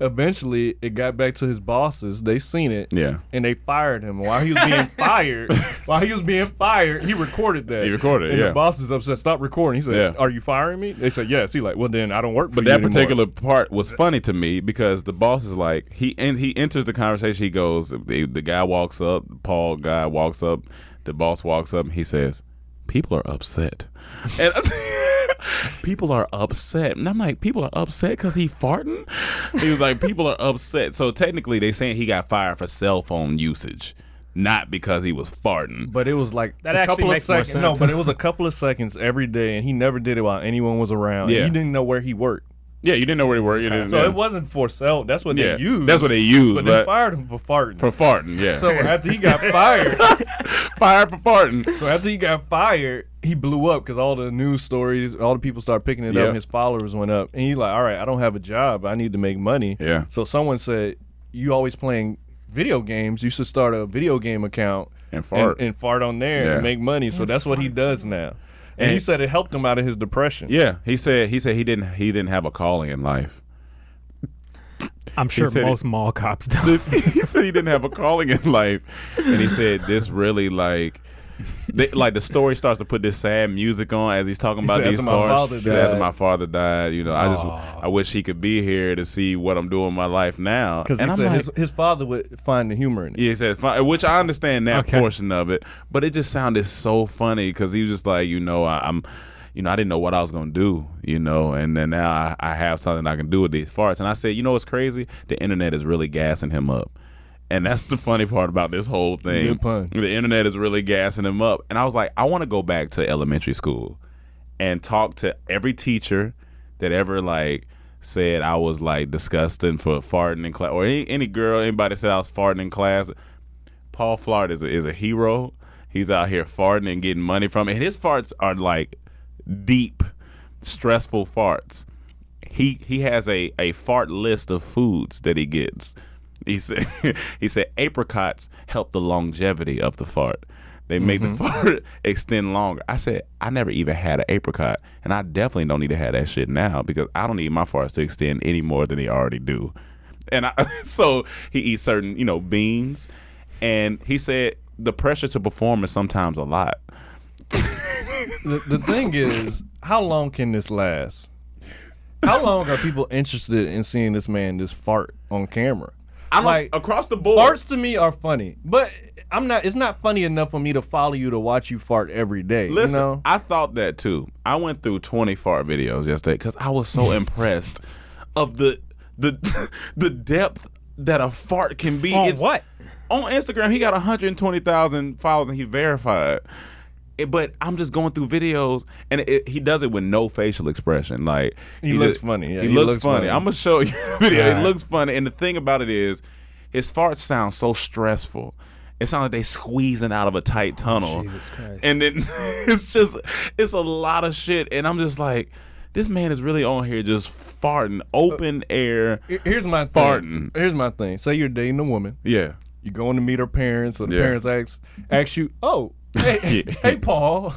eventually it got back to his bosses. They seen it. Yeah. And they fired him. While he was being fired, he recorded that. He recorded it, and yeah. the boss is upset. Stop recording. He said, "Are you firing me?" They said, "Yes." He like, "Well, then I don't work for But you that anymore." particular part was funny to me because the boss is like, he enters the conversation. He goes, the guy walks up, Paul guy walks up, the boss walks up, and he says, "People are upset." And people are upset. And I'm like, people are upset because he farting? He was like, people are upset. So technically they saying he got fired for cell phone usage, not because he was farting. But it was like That a actually couple of makes more seconds. sense. No, but it was a couple of seconds every day, and he never did it while anyone was around. Yeah. And he didn't know where he worked. Yeah, you didn't know where he worked. You didn't, So it wasn't for cell. That's what they used. That's what they used. But they fired him for farting. For farting, yeah. So after he got fired, fired for farting. So after he got fired, he blew up because all the news stories, all the people started picking it up, and his followers went up. And he's like, all right, I don't have a job. I need to make money. Yeah. So someone said, you always playing video games. You should start a video game account and fart on there and make money. So that's what he does now. And he said it helped him out of his depression. Yeah. He said he didn't have a calling in life. I'm sure most mall cops don't. He said he didn't have a calling in life, and he said this really like the story starts to put this sad music on as he's talking about these farts. He said, after my father died, I wish he could be here to see what I'm doing in my life now. Because he said his father would find the humor in it. Yeah, he said, which I understand that portion of it, but it just sounded so funny because he was just like, I didn't know what I was going to do, and then now I have something I can do with these farts. And I said, what's crazy? The internet is really gassing him up. And that's the funny part about this whole thing. Good pun. The internet is really gassing him up. And I was like, I want to go back to elementary school and talk to every teacher that ever said I was disgusting for farting in class, or any girl, anybody said I was farting in class. Paul Flart is a hero. He's out here farting and getting money from it. And his farts are deep, stressful farts. He has a fart list of foods that he gets. He said apricots help the longevity of the fart. They make the fart extend longer. I said, I never even had an apricot, and I definitely don't need to have that shit now because I don't need my farts to extend any more than they already do. And so he eats certain, beans, and he said the pressure to perform is sometimes a lot. The thing is, how long can this last? How long are people interested in seeing this man just fart on camera? Across the board. Farts to me are funny, but it's not funny enough for me to follow you to watch you fart every day. Listen, I thought that too. I went through 20 fart videos yesterday because I was so impressed of the depth that a fart can be. What? On Instagram, he got 120,000 followers and he's verified. But I'm just going through videos, and he does it with no facial expression. He looks funny. Yeah, he looks funny. I'm gonna show you the video. He looks funny, and the thing about it is, his farts sound so stressful. It sounds like they squeezing out of a tight tunnel. Jesus Christ! And then it's a lot of shit, and I'm just like, this man is really on here just farting, open air. Here's my farting. Here's my thing. Say you're dating a woman. Yeah. You going to meet her parents, or the parents ask you, oh. Hey, Paul,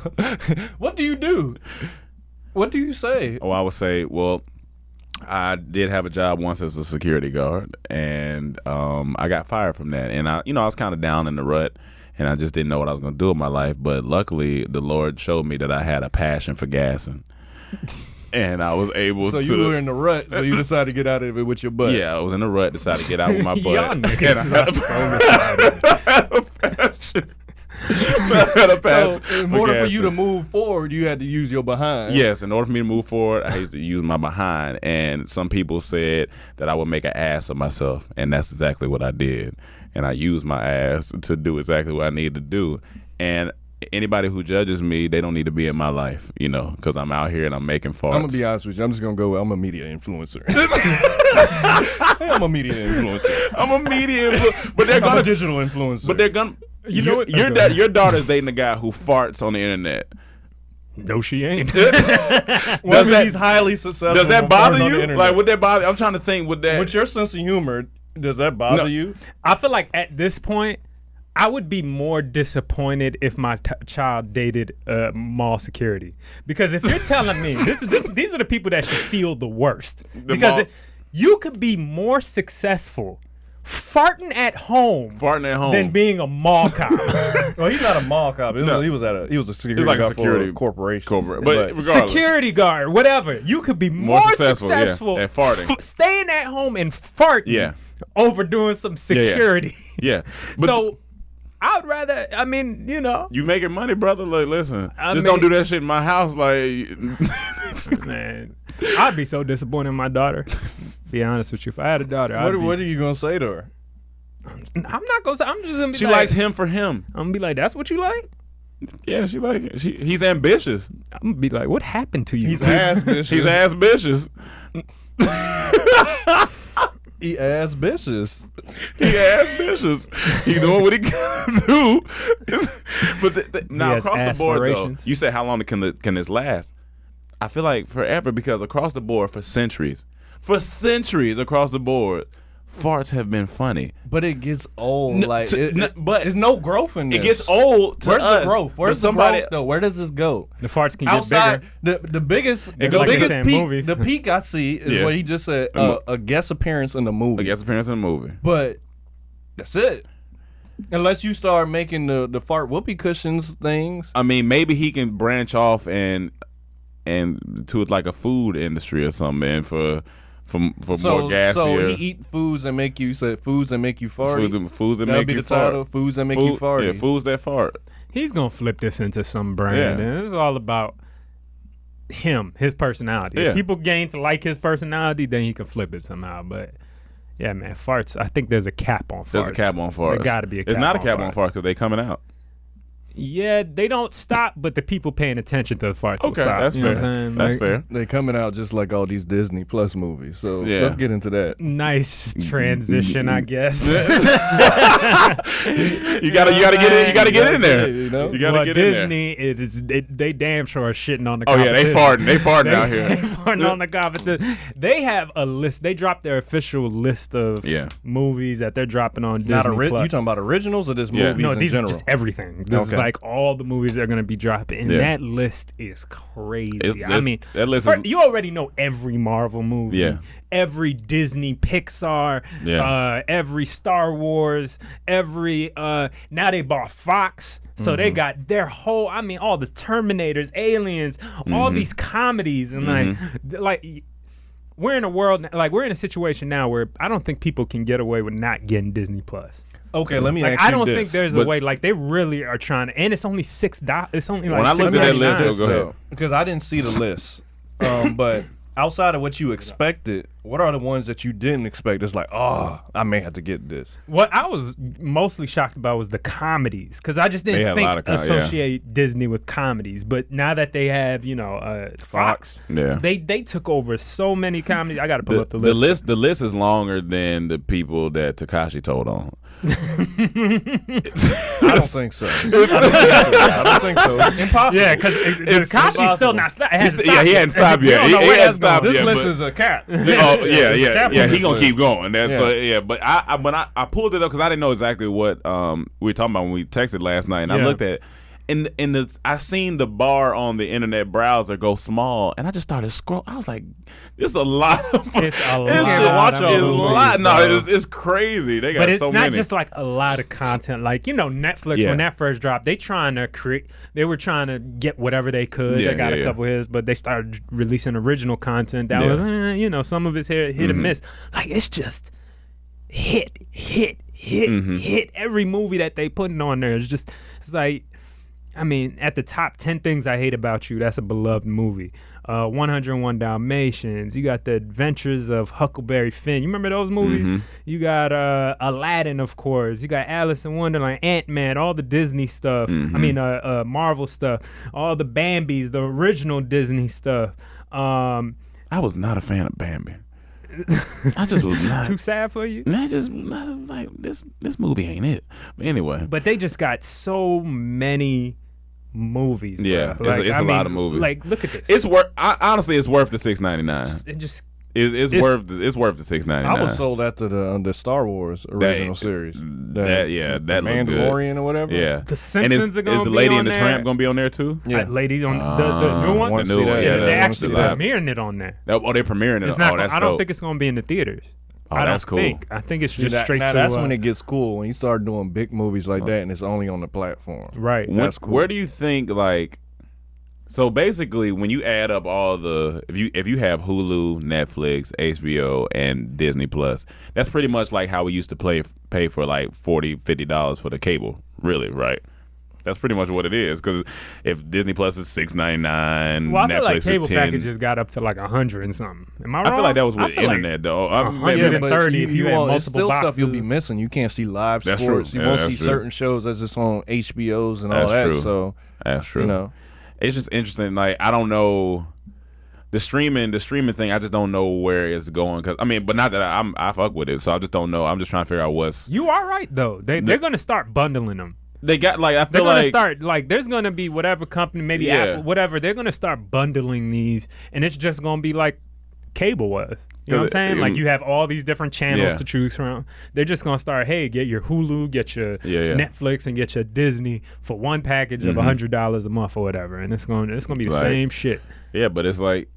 what do you do? What do you say? Oh, I would say, well, I did have a job once as a security guard, and I got fired from that. And I was kind of down in the rut, and I just didn't know what I was going to do with my life. But luckily, the Lord showed me that I had a passion for gassing. And I was able to. So you were in the rut, so you decided to get out of it with your butt. Yeah, I was in the rut, decided to get out with my butt. Y'all niggas and I had a passion. So in order for you to move forward, you had to use your behind. Yes, in order for me to move forward, I used to use my behind. And some people said that I would make an ass of myself, and that's exactly what I did. And I used my ass to do exactly what I needed to do. And anybody who judges me, they don't need to be in my life, because I'm out here and I'm making farts. I'm gonna be honest with you. I'm just gonna go. I'm a media influencer. I'm a media influencer. But they're I'm a digital influencer. But they're gonna. You know what? Your daughter's dating a guy who farts on the internet. No, she ain't. He's highly successful. Does that bother you? Like, would that bother? I'm trying to think. With your sense of humor, does that bother you? I feel like at this point, I would be more disappointed if my child dated mall security, because if you're telling me these are the people that should feel the worst, because you could be more successful farting at home than being a mall cop. Well, he's not a mall cop. He was a security guard for a corporation. But regardless, security guard, whatever. You could be more successful at farting, staying at home and farting over doing some security. Yeah. So I'd rather, You making money, brother. Like, listen, don't do that shit in my house. Like, man, I'd be so disappointed in my daughter. Be honest with you. If I had a daughter, what are you going to say to her? I'm not going to say, I'm just going to be she likes him for him. I'm going to be like, that's what you like? Yeah, she like it. He's ambitious. I'm going to be like, what happened to you? He's ass-vicious. He's ass-vicious. He ass-vicious. He ass-vicious. He doing what he can do. But now, across the board, though, you said how long can this last? I feel like forever, because across the board, for centuries across the board, farts have been funny. But it gets old. But there's no growth in this. It gets old to Where's us. the growth? Where's the growth, though? Where does this go? The farts can get bigger. The biggest peak, the peak I see is what he just said, a guest appearance in the movie. A guest appearance in the movie. But that's it. Unless you start making the fart whoopee cushions things. I mean, maybe he can branch off and to like a food industry or something, and for more gassier. So he eat foods that make you fart. Foods that make you fart. Foods that make you fart. Yeah, foods that fart. He's gonna flip this into some brand, and it's all about him, his personality. If people gain to like his personality, then he can flip it somehow. But yeah, man, farts. I think there's a cap on farts. There's a cap on farts. There got to be a cap. It's not a cap on farts because they coming out. Yeah, they don't stop, but the people paying attention to the farts will stop. That's fair. What I'm that's fair. They coming out just like all these Disney Plus movies. So let's get into that. Nice transition, I guess. You gotta get in. You gotta get in there. You gotta get Disney, in there. they damn sure are shitting on the competition. competition. Oh yeah, they farting out here. They farting on the competition. They have a list. They dropped their official list of movies that they're dropping on Disney Plus. You talking about originals or this movies No, in these general? are just everything. This is like all the movies they're going to be dropping. And that list is crazy. That list you already know every Marvel movie, every Disney, Pixar, every Star Wars, every now they bought Fox. So they got their whole, all the Terminators, Aliens, all these comedies, and like we're in a world, like we're in a situation now where I don't think people can get away with not getting Disney Plus. Okay, let me ask you this. I don't think there's a way. Like they really are trying to, and it's only $6. It's only like when I looked at that list, go ahead. Because I didn't see the list. But outside of what you expected, what are the ones that you didn't expect? It's like, oh, I may have to get this. What I was mostly shocked about was the comedies, because I just didn't associate Disney with comedies. But now that they have, Fox, they took over so many comedies. I got to pull up the list. The list is longer than the people that Tekashi told on. I don't think so. I don't think so. Impossible. Yeah, because Takashi's still not stopped. He hadn't stopped yet. He hadn't stopped yet. This list is a cap. Oh yeah. He gonna keep going. That's But I pulled it up because I didn't know exactly what we were talking about when we texted last night, and I looked at it. I seen the bar on the internet browser go small, and I just started scrolling. I was like, "This is a lot of fun. It's a lot. It's crazy. They got but it's so not many. Just like a lot of content. Like Netflix when that first dropped, they were trying to get whatever they could. They got a couple hits, but they started releasing original content that was some of it's hit and miss. Like it's just hit. hit every movie that they putting on there. It's like, I mean, at the top 10 things I hate about you, that's a beloved movie. 101 Dalmatians. You got The Adventures of Huckleberry Finn. You remember those movies? You got Aladdin, of course. You got Alice in Wonderland, Ant-Man, all the Disney stuff. I mean, Marvel stuff. All the Bambis, the original Disney stuff. I was not a fan of Bambi. I just was not. Too sad for you? I just like this movie ain't it. But anyway. But they just got so many movies. Yeah, bro. it's a lot of movies. Like, look at this. It's worth. Honestly, it's worth the $6.99. It's worth the $6.99. I was sold after the Star Wars original series. That Mandalorian or whatever. Yeah, The Simpsons are gonna is the be Lady on and the there. Tramp gonna be on there too? Yeah. Lady on the new one. The new one. Yeah, they're actually live. premiering it on there. Oh, they're premiering it. It's not. That's I don't dope. think it's gonna be in the theaters. Oh, I that's don't cool. think. I think it's just straight now to. That's when it gets cool, when you start doing big movies like that and it's only on the platform. Right. That's cool. Where do you think like? So basically, when you add up all the, if you have Hulu, Netflix, HBO, and Disney Plus, that's pretty much like how we used to pay for like $40, $50 for the cable. Really, right? That's pretty much what it is. Because if Disney Plus is $6.99, Well, I Netflix feel like is cable $10. packages got up to like 100 and something. Am I wrong? I feel like that was I with feel like internet though. 130 if you had it's multiple still boxes. stuff you'll be missing. You can't see live That's sports. true. You Yeah, won't that's see true. certain shows that's just on HBOs and all That's that. true. So That's true. you know, It's just interesting. Like I don't know the streaming thing. I just don't know where it's going. Cause I mean, but not that I fuck with it. So I just don't know. I'm just trying to figure out what's. You are right though. They're gonna start bundling them. They got like I They're feel gonna like start like there's gonna be whatever company, maybe Yeah. Apple, whatever. They're gonna start bundling these, and it's just gonna be like cable was. You know what I'm saying? Like you have all these different channels Yeah. to choose from. They're just gonna start. Hey, get your Hulu, get your Yeah. Netflix, and get your Disney for one package of $100 a month or whatever. And it's gonna be the Right. same shit. Yeah, but it's like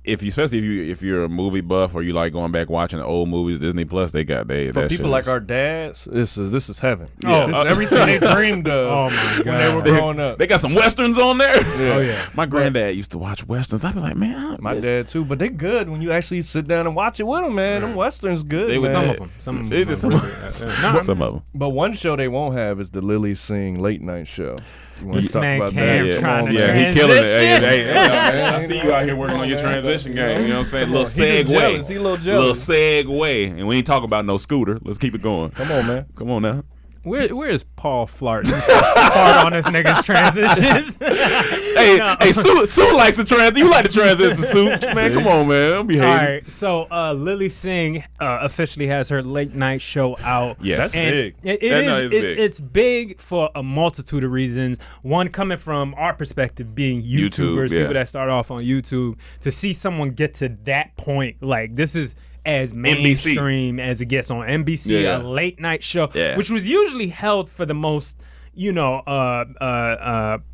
especially if you're a movie buff or you like going back watching the old movies, Disney Plus for that people shit like is- our dads, this is heaven. Yeah. This is everything they dreamed of Oh my when they were god. growing up. They got some westerns on there. Oh yeah. My granddad used to watch westerns. I'd be like, man, My dad too, but they good when you actually sit down and watch it with them, man. Them westerns good. They was man. Some of them. Some of It them. is are some- really good. No, some of them. But one show they won't have is the Lilly Singh late night show. You want to talk Man, about Cam that? trying to Yeah, he killing it. Hey, transition. I see you out here working on your transition game. You know what I'm saying? Little He just jealous. He a little segue. jealous. segue. And we ain't talking about no scooter. Let's keep it going. Come on, man. Come on now. Where is Paul Flart? Fart on this nigga's transitions. Hey, Sue likes the transition. You like the transition, Sue. Man, come on, man. Don't behave. All right, so Lilly Singh officially has her late night show out. Yes. That's And big. It's big for a multitude of reasons. One, coming from our perspective, being YouTubers, yeah. people that start off on YouTube, to see someone get to that point, like this is as mainstream as it gets on NBC, Yeah. a late night show, Yeah. which was usually held for the most,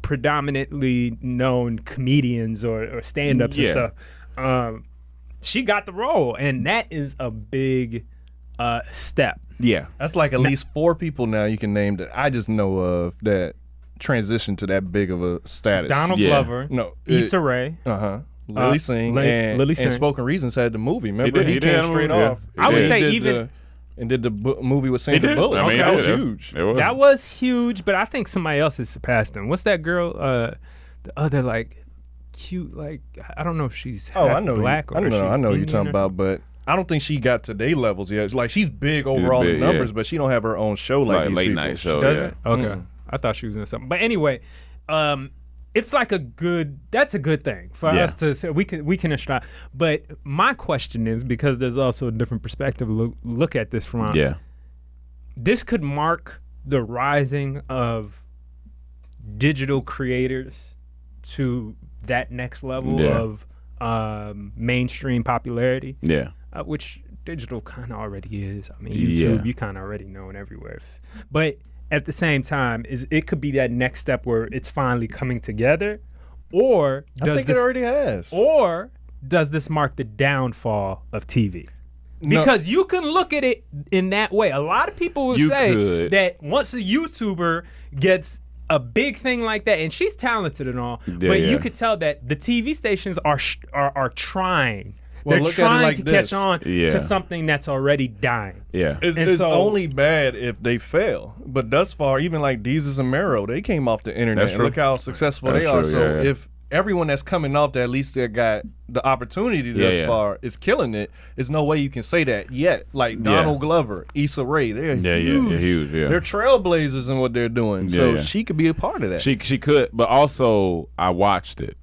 predominantly known comedians or stand-ups and Yeah. stuff. She got the role, and that is a big step. Yeah. That's like at least 4 people now you can name that I just know of that transition to that big of a status. Donald Yeah. Glover, No, Issa Rae. Lilly Singh Lilly Singh. and Spoken Reasons had the movie. Remember, did. he He came did. straight Yeah. off. I would And say did even- the movie with Sandra did. Bullock. I mean, that he was did. huge. It was. That was huge, but I think somebody else has surpassed him. What's that girl? The other like cute, like I don't know if she's half I know. black or I know she's you're talking Indian or about, but I don't think she got to their levels yet. It's like she's big overall big, in numbers, yeah. but she don't have her own show like Like these late people. night show. Does yeah. it? Okay. I thought she was in something. But anyway, it's like that's a good thing for Yeah. us to say we can strive. But my question is, because there's also a different perspective look at this from. Yeah. This could mark the rising of digital creators to that next level Yeah. of mainstream popularity, Yeah. which digital kind of already is. I mean, Yeah. YouTube, you kind of already known everywhere. But at the same time, it could be that next step where it's finally coming together, or I think it already has. or does this mark the downfall of TV? No. Because you can look at it in that way. A lot of people will You say could. that once a YouTuber gets a big thing like that, and she's talented and all, but yeah. you could tell that the TV stations are trying They're look at it trying like to this. catch on to something that's already dying. Yeah. It's only bad if they fail. But thus far, even like Deezus and Mero, they came off the internet. That's and true. look how successful That's they are. true, So yeah. if everyone that's coming off that at least they got the opportunity thus far is killing it, there's no way you can say that yet. Like Donald Glover, Issa Rae, they're huge. They're huge. Yeah. They're trailblazers in what they're doing. So she could be a part of that. She could, but also I watched it.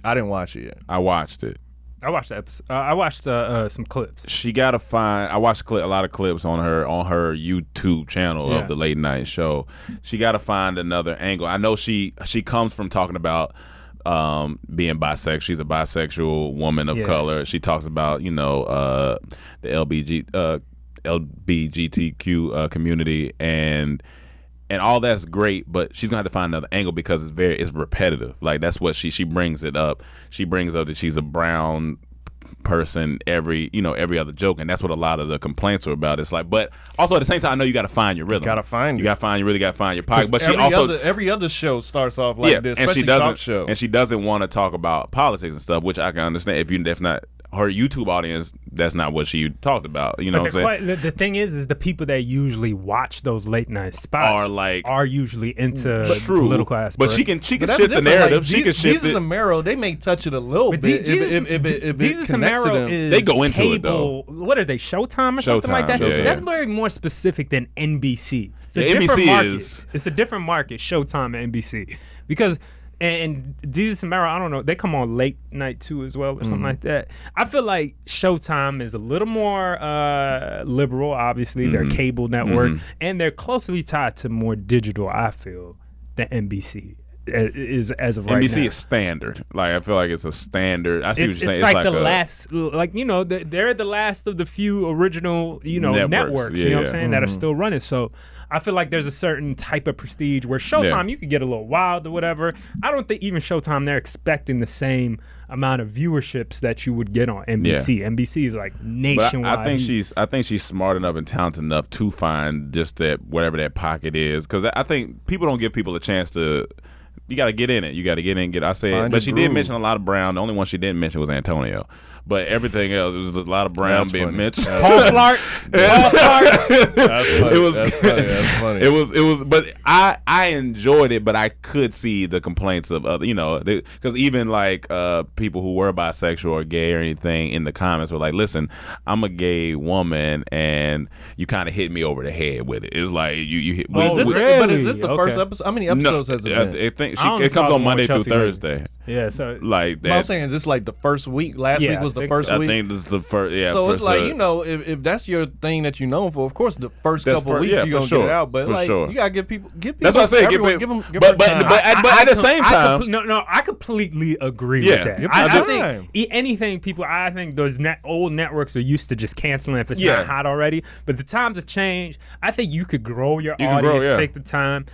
I didn't watch it yet. I watched it. I watched the episode. I watched some clips. She gotta find. I watched a lot of clips on her YouTube channel of the late night show. She gotta find another angle. I know she comes from talking about being bisexual. She's a bisexual woman of color. She talks about the LGBTQ community and all that's great, but she's gonna have to find another angle because it's repetitive. Like that's what she brings it up. She brings up that she's a brown person every other joke, and that's what a lot of the complaints are about. It's like, but also at the same time, I know you got to find your rhythm. You really got to find your pocket. But every other show starts off like this, and especially talk show. And she doesn't want to talk about politics and stuff, which I can understand. If not her YouTube audience, that's not what she talked about. You know what I'm saying? The thing is the people that usually watch those late night spots are usually into political aspects. But she can shift the narrative. She can shift it. Deezus and Mero, they may touch it a little bit. If Deezus and Mero is they go into cable, it though. What are they? Showtime or something like that? Yeah. That's very more specific than NBC. It's a different NBC market. It's a different market. Showtime and NBC because. And Deezus and Mero, I don't know, they come on late night too as well or something like that. I feel like Showtime is a little more liberal, obviously. They're a cable network, and they're closely tied to more digital, I feel, than NBC is as of right now. NBC is standard. Like, I feel like it's a standard. I see what you're saying. It's like the last, they're the last of the few original, networks, you know what I'm saying, that are still running. So I feel like there's a certain type of prestige where Showtime, you could get a little wild or whatever. I don't think even Showtime, they're expecting the same amount of viewerships that you would get on NBC. Yeah. NBC is like nationwide. But I think she's smart enough and talented enough to find just that whatever that pocket is. Because I think people don't give people a chance to. You got to get in it. You got to get in. But she did mention a lot of brown. The only one she didn't mention was Antonio. But everything else, it was a lot of brown being mentioned. Paul Flart. That's funny. That's funny. It was. But I enjoyed it. But I could see the complaints of other, because even like people who were bisexual or gay or anything in the comments were like, "Listen, I'm a gay woman, and you kind of hit me over the head with it." It's like you hit. But is this the first episode? How many episodes has it been? I think it comes on Monday through Thursday. Yeah, so like that. I'm saying, is this like the first week? Last week was the first week. I think this is the first. Yeah. So it's like if that's your thing that you're known for, of course the first couple weeks you're gonna get it out. But you gotta give people. That's what I say. Give them. But at the same time, I completely agree with that. I think anything people. I think those old networks are used to just canceling if it's not hot already. But the times have changed. I think you could grow your audience. Take the time.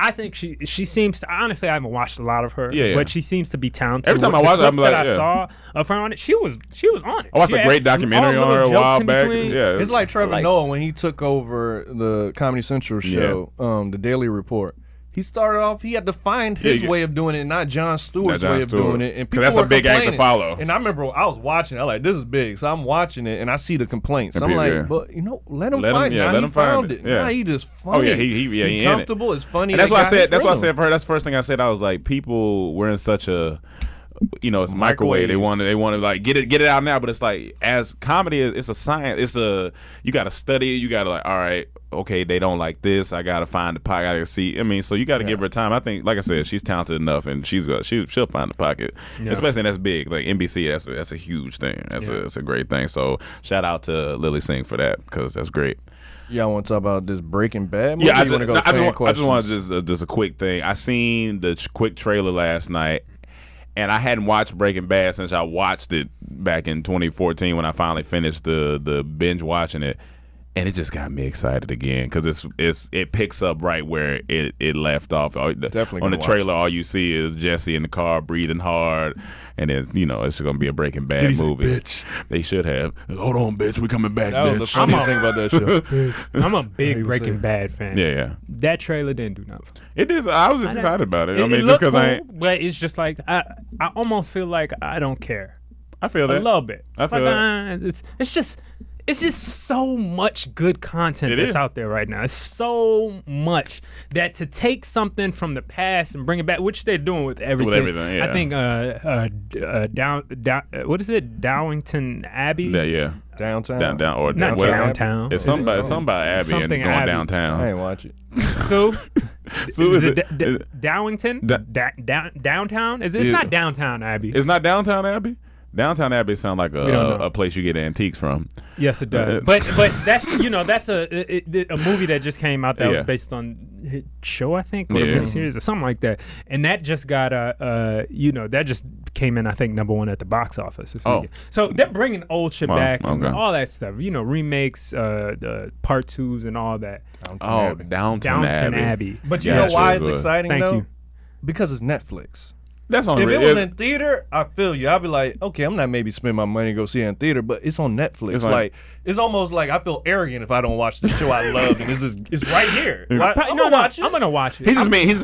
I think she seems to, honestly, I haven't watched a lot of her, but she seems to be talented. Every time I watch it, I'm like, I saw of her on it, she was on it. I watched a great documentary on her a while back. Yeah, it's like Trevor Noah when he took over the Comedy Central show, the Daily Report. He started off, he had to find his way of doing it, not Jon Stewart's way of doing it. And people that's a big act to follow. And I remember I was watching it. I was like, this is big. So I'm watching it, and I see the complaints. I'm like, but, let him find it. Now he found it. Now he just funny. Oh, yeah, he comfortable. It's funny. And that's what I said. That's what I said for her. That's the first thing I said. I was like, people, we're in such a... it's microwave. They want to like get it out now, but it's like as comedy, it's a science. You got to study it. You got to like, all right, okay, they don't like this. I got to find the pocket. I got to see. I mean, so you got to give her time. I think, like I said, she's talented enough, and she'll find the pocket. Especially that's big, like NBC. That's a huge thing. That's a great thing. So shout out to Lilly Singh for that because that's great. Y'all want to talk about this Breaking Bad movie? Yeah, I just want just a quick thing. I seen the quick trailer last night. And I hadn't watched Breaking Bad since I watched it back in 2014 when I finally finished the binge watching it, and it just got me excited again because it picks up right where it left off. Definitely on the trailer, all you see is Jesse in the car breathing hard, and it's it's gonna be a Breaking Bad movie. Bitch. They should have. Hold on, bitch, we coming back, that bitch. Was the funniest thing about that show. I'm a big Breaking Bad fan. Yeah. That trailer didn't do nothing. It is. I was just excited about it. I mean, just because but it's just like I almost feel like I don't care. I feel that a little bit. I feel that. It's just so much good content that's out there right now. It's so much that to take something from the past and bring it back, which they're doing with everything. Yeah. I think what is it? Downton Abbey. Yeah. Downtown. Not whatever. downtown. It's something about Abbey Something and going Abbey. downtown. I ain't watch it. So, Is it Dowington? Downtown? It's Yeah. not downtown Abbey. It's not Downtown Abbey? Downtown Abbey sound like a place you get antiques from. Yes, it does. But that's that's a movie that just came out that was based on his show, I think, or a miniseries or something like that. And that just got that just came in, I think, #1 at the box office this weekend. So they're bringing old shit back and all that stuff. Remakes, the part 2s and all that. Downton Abbey. But you know why it's exciting Thank though? you. Because it's Netflix. That's on. If it was in theater, I feel you. I'd be like, okay, I'm not maybe spend my money to go see it in theater, but it's on Netflix. It's almost like I feel arrogant if I don't watch the show I love, and it's right here. I'm gonna watch it. I'm gonna watch it. He just meant his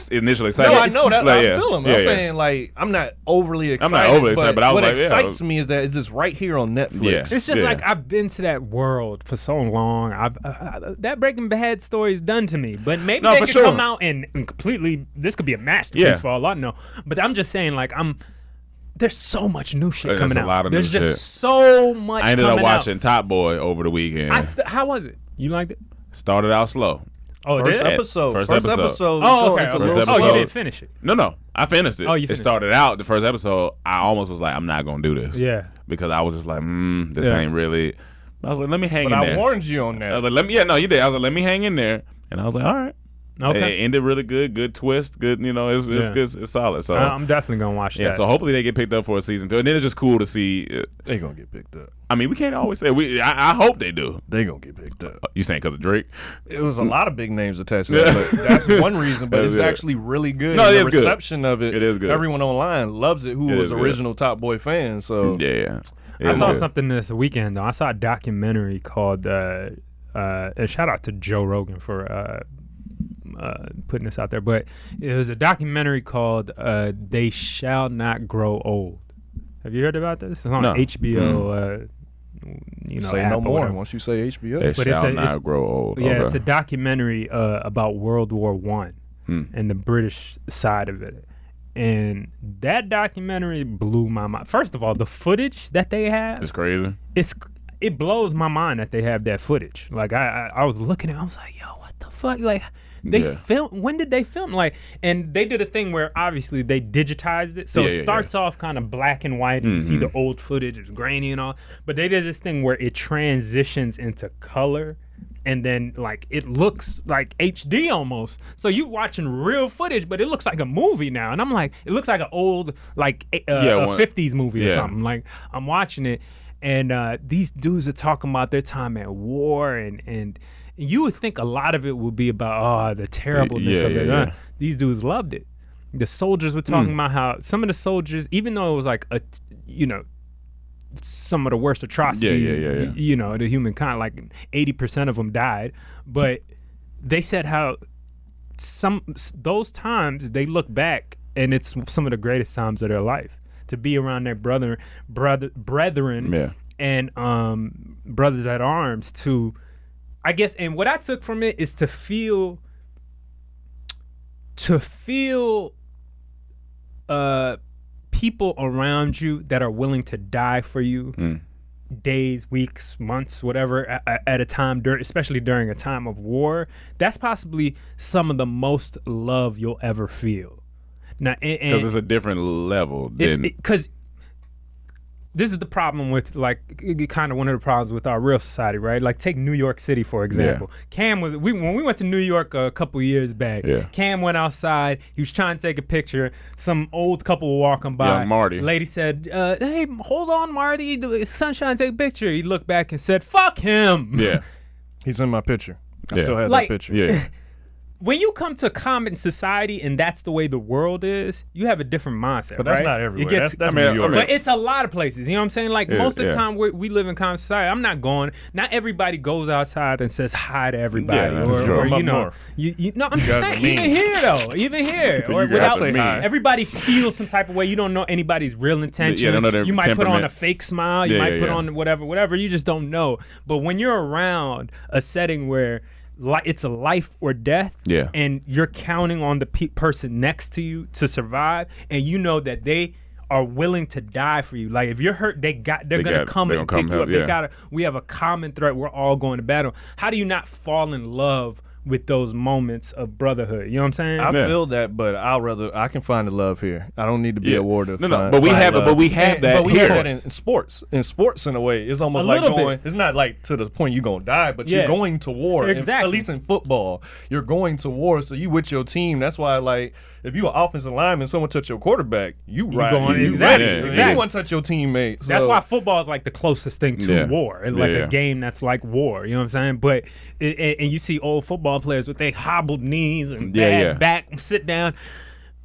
initial excitement. No, I know that. Like, I feel him. I'm saying like I'm not overly excited. I'm not overly excited, but I was what like, excites me is that it's just right here on Netflix. Yeah. It's just like I've been to that world for so long. That Breaking Bad story is done to me. But maybe they could come out and completely. This could be a masterpiece for all I know. But I'm just saying, like, there's so much new shit coming out. A lot of there's new just shit. so much. I ended up coming watching out. Top Boy over the weekend. How was it? You liked it? Started out slow. Oh, First did it? episode. First episode. Oh, okay. First episode. Oh, you didn't finish it. No. I finished it. Oh, you It finished started out the first episode. I almost was like, I'm not gonna do this. Yeah. Because I was just like, this ain't really. I was like, let me hang But in I there. warned you on that. I was like, let me. Yeah, no, you did. I was like, let me hang in there, and I was like, all right. Okay. It ended really good twist, good. It's good, it's solid. So I'm definitely gonna watch that. Yeah, so hopefully they get picked up for a season 2, and then it's just cool to see. They gonna get picked up. I mean, we can't always say I hope they do. They gonna get picked up. You saying because of Drake? It was a lot of big names attached to that, but that's one reason. But it's actually really good. No, it the is good. reception of it. It is good. Everyone online loves it. Who was original Top Boy fans? So yeah. I saw something this weekend though. I saw a documentary called. And shout out to Joe Rogan for. Putting this out there, but it was a documentary called "They Shall Not Grow Old." Have you heard about this? It's on HBO. Say app no or more. whatever. Once you say HBO, They But shall not grow old. Yeah, Okay. it's a documentary about World War I and the British side of it, and that documentary blew my mind. First of all, the footage that they have, It's crazy. it blows my mind that they have that footage. Like I was looking at it, I was like, yo, what the fuck? Like they film, when did they film? Like, and they did a thing where obviously they digitized it. So it starts off kind of black and white and you see the old footage, it's grainy and all. But they did this thing where it transitions into color and then like it looks like HD almost. So you watching real footage, but it looks like a movie now. And I'm like, it looks like an old like a 50s movie or something. Like I'm watching it. And these dudes are talking about their time at war, and you would think a lot of it would be about the terribleness of it. Yeah. These dudes loved it. The soldiers were talking about how some of the soldiers, even though it was like some of the worst atrocities, the humankind, like 80% of them died, but they said how those times they look back and it's some of the greatest times of their life. To be around their brethren and brothers at arms to, I guess, and what I took from it is to feel people around you that are willing to die for you days, weeks, months, whatever at a time, especially during a time of war. That's possibly some of the most love you'll ever feel. Now, because it's a different level. Because this is the problem with kind of one of the problems with our real society, right? Like take New York City for example. Cam when we went to New York a couple years back. Cam went outside. He was trying to take a picture. Some old couple were walking by. Yeah, Marty. Lady said, "Hey, hold on, Marty. The sun's trying to take a picture." He looked back and said, "Fuck him." Yeah, he's in my picture. I still have like, that picture. Yeah. when you come to common society and that's the way the world is, you have a different mindset. But that's right? not everywhere. It gets, that's New York. But it's a lot of places. You know what I'm saying? Like most of the time we live in common society. I'm not going. Not everybody goes outside and says hi to everybody, or you know, no. I'm just saying. Even here, or without everybody feels some type of way. You don't know anybody's real intention. You might put on a fake smile. You might put on whatever. You just don't know. But when you're around a setting where it's a life or death, and you're counting on the person next to you to survive, and you know that they are willing to die for you. Like if you're hurt, they're gonna come and pick you up. We have a common threat. We're all going to battle. How do you not fall in love with those moments of brotherhood? You know what I'm saying? I feel that, but I can find the love here. I don't need to be a war to find but we have that. But we have that in sports. In sports, in a way, it's almost like going. It's not like to the point you're gonna die, but you're going to war. Exactly. At least in football, you're going to war. So you with your team. That's why, like, if you an offensive lineman, someone touch your quarterback, you right. Exactly. You want to touch your teammate. So. That's why football is like the closest thing to war, and like a game that's like war. You know what I'm saying? But and you see old football players with their hobbled knees and bad back, sit down.